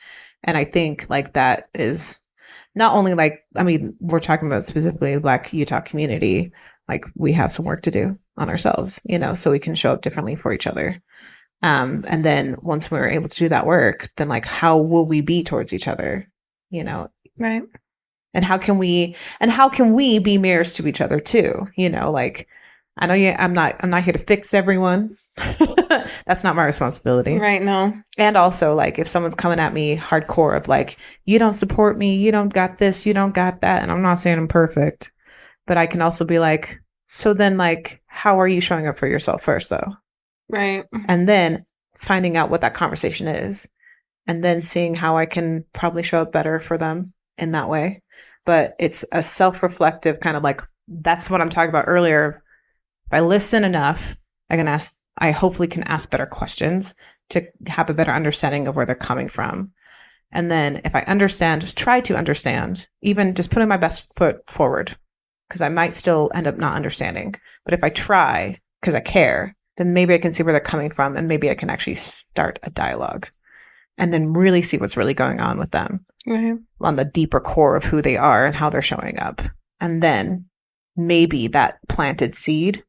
Speaker 2: And I think like that is not only like, I mean, we're talking about specifically Black Utah community, like we have some work to do on ourselves, you know, so we can show up differently for each other. And then once we're able to do that work, then like, how will we be towards each other, you know?
Speaker 1: Right.
Speaker 2: And how can we be mirrors to each other too? You know, like, I know I'm not here to fix everyone. That's not my responsibility.
Speaker 1: Right. No.
Speaker 2: And also like if someone's coming at me hardcore of like, you don't support me, you don't got this, you don't got that. And I'm not saying I'm perfect, but I can also be like, so then like, how are you showing up for yourself first though?
Speaker 1: Right.
Speaker 2: And then finding out what that conversation is and then seeing how I can probably show up better for them in that way. But it's a self-reflective kind of like, that's what I'm talking about earlier. If I listen enough, I hopefully can ask better questions to have a better understanding of where they're coming from. And then if I try to understand, even just putting my best foot forward, because I might still end up not understanding. But if I try, because I care, then maybe I can see where they're coming from and maybe I can actually start a dialogue and then really see what's really going on with them on the deeper core of who they are and how they're showing up. And then maybe that planted seed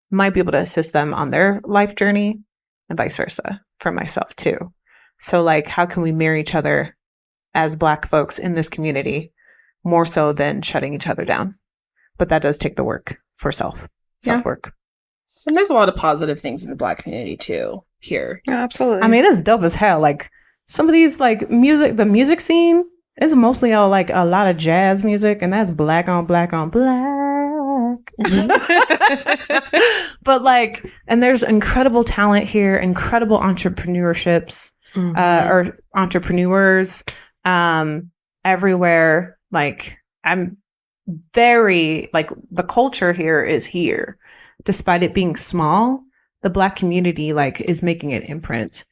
Speaker 2: might be able to assist them on their life journey and vice versa for myself too. So like, how can we mirror each other as Black folks in this community more so than shutting each other down? But that does take the work for self-work.
Speaker 3: And there's a lot of positive things in the Black community too here.
Speaker 1: Yeah, absolutely.
Speaker 2: I mean, it's dope as hell. Like some of these like the music scene is mostly all like a lot of jazz music and that's black on black on black. But like, and there's incredible talent here, incredible entrepreneurships, or entrepreneurs, everywhere. Like I'm very like the culture here is here, despite it being small. The Black community like is making an imprint,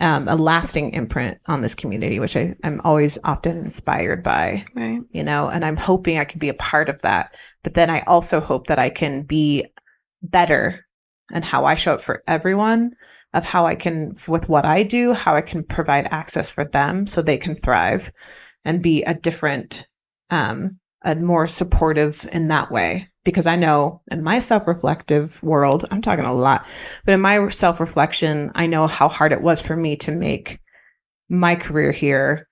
Speaker 2: a lasting imprint on this community, which I'm always often inspired by,
Speaker 1: right.
Speaker 2: You know, and I'm hoping I can be a part of that. But then I also hope that I can be better and how I show up for everyone, of how I can, with what I do, how I can provide access for them so they can thrive and be a different, a more supportive in that way. Because I know in my self-reflective world, I'm talking a lot, but in my self-reflection, I know how hard it was for me to make my career here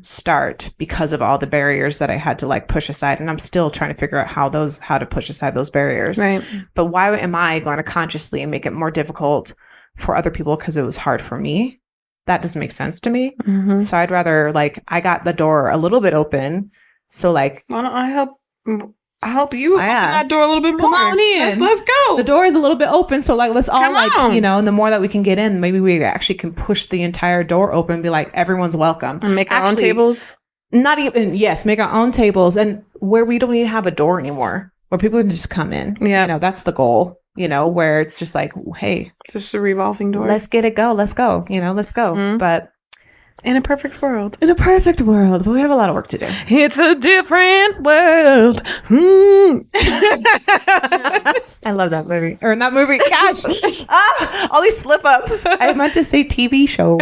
Speaker 2: start because of all the barriers that I had to like push aside. And I'm still trying to figure out how to push aside those barriers.
Speaker 1: Right.
Speaker 2: But why am I going to consciously make it more difficult for other people because it was hard for me? that doesn't make sense to me.
Speaker 1: Mhm.
Speaker 2: So I'd rather like I got the door a little bit open. So like
Speaker 1: Why don't I help you open
Speaker 2: Yeah.
Speaker 1: that door a little bit
Speaker 2: Come
Speaker 1: more?
Speaker 2: on in.
Speaker 1: Let's go.
Speaker 2: the door is a little bit open. So like let's all
Speaker 1: Come
Speaker 2: like,
Speaker 1: on.
Speaker 2: you know, and the more that we can get in, maybe we actually can push the entire door open and be like, everyone's welcome.
Speaker 1: And make our own
Speaker 2: Actually,
Speaker 1: tables.
Speaker 2: Not even, yes, make our own tables and where we don't even have a door anymore, where people can just come in.
Speaker 1: Yeah.
Speaker 2: You know, that's the goal, you know, where it's just like, hey,
Speaker 1: Just a revolving door.
Speaker 2: let's get it go. Let's go. You know, let's go.
Speaker 1: Mhm.
Speaker 2: But
Speaker 1: In a perfect world.
Speaker 2: in a perfect world, but we have a lot of work to do.
Speaker 1: It's a different world.
Speaker 2: I love that movie. Or not movie. Gosh. All these slip ups. I meant to say TV show.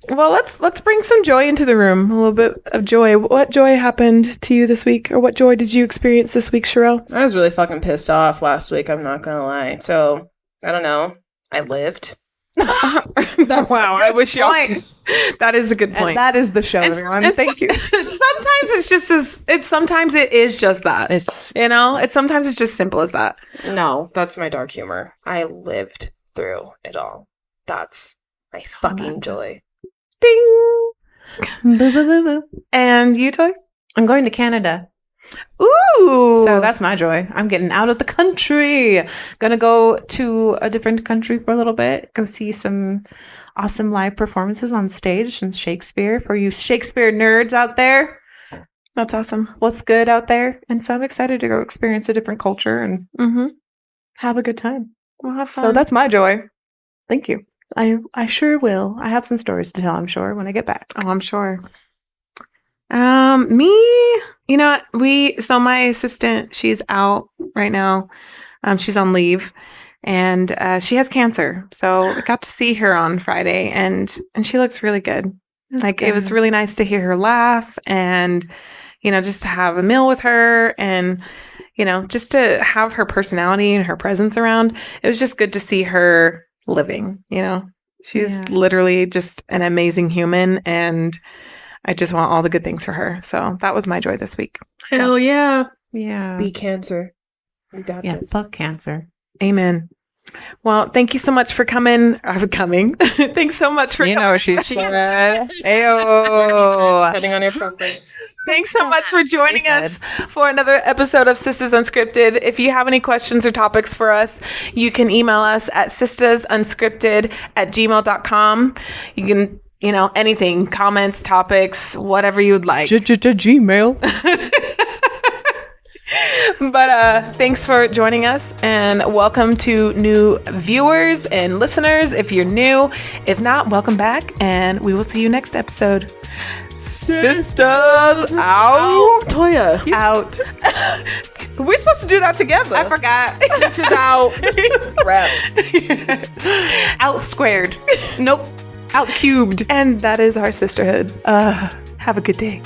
Speaker 1: Well, let's bring some joy into the room. A little bit of joy. What joy happened to you this week? Or what joy did you experience this week, Sher'l?
Speaker 3: I was really fucking pissed off last week. I'm not gonna lie. So I don't know. I lived.
Speaker 2: That's
Speaker 1: Wow, I wish y'all could. That is a good point.
Speaker 2: And that is the show, everyone. Thank you.
Speaker 1: Sometimes it's just sometimes it is just that. Sometimes it's just simple as that.
Speaker 3: No, that's my dark humor. I lived through it all. That's my fucking joy.
Speaker 1: Ding.
Speaker 2: Boo, boo, boo, boo.
Speaker 1: And you, Toy?
Speaker 2: I'm going to Canada.
Speaker 1: Ooh.
Speaker 2: So that's my joy. I'm getting out of the country. Gonna go to a different country for a little bit. Go see some awesome live performances on stage, some Shakespeare for you Shakespeare nerds out there.
Speaker 1: That's awesome.
Speaker 2: What's good out there? And so I'm excited to go experience a different culture and
Speaker 1: Mm-hmm.
Speaker 2: have a good time.
Speaker 1: We'll have fun.
Speaker 2: So that's my joy. Thank you. I sure will. I have some stories to tell, I'm sure, when I get back.
Speaker 1: Oh, I'm sure. Me, so my assistant, she's out right now. She's on leave and she has cancer. So I got to see her on Friday and she looks really good. It was really nice to hear her laugh and, just to have a meal with her and, just to have her personality and her presence around. It was just good to see her living, She's literally just an amazing human and I just want all the good things for her. So that was my joy this week.
Speaker 3: Hell yeah.
Speaker 2: Yeah.
Speaker 3: Beat cancer. You got this.
Speaker 2: Fuck cancer.
Speaker 1: Amen. Well, thank you so much for coming. Thanks so much for coming.
Speaker 2: She said. Ayo.
Speaker 3: Depending on your preference.
Speaker 1: Thanks so much for joining us for another episode of Sistas Unscripted. If you have any questions or topics for us, you can email us at sistasunscripted@gmail.com. You can, anything, comments, topics, whatever you would like.
Speaker 2: Gmail.
Speaker 1: But thanks for joining us and welcome to new viewers and listeners if you're new. If not, welcome back and we will see you next episode. Sistas out.
Speaker 2: Toya. Out.
Speaker 1: We're supposed to do that together.
Speaker 2: I forgot.
Speaker 3: This is out. Wrapped.
Speaker 2: Out squared. Nope. Out cubed.
Speaker 1: And that is our sisterhood. Have a good day.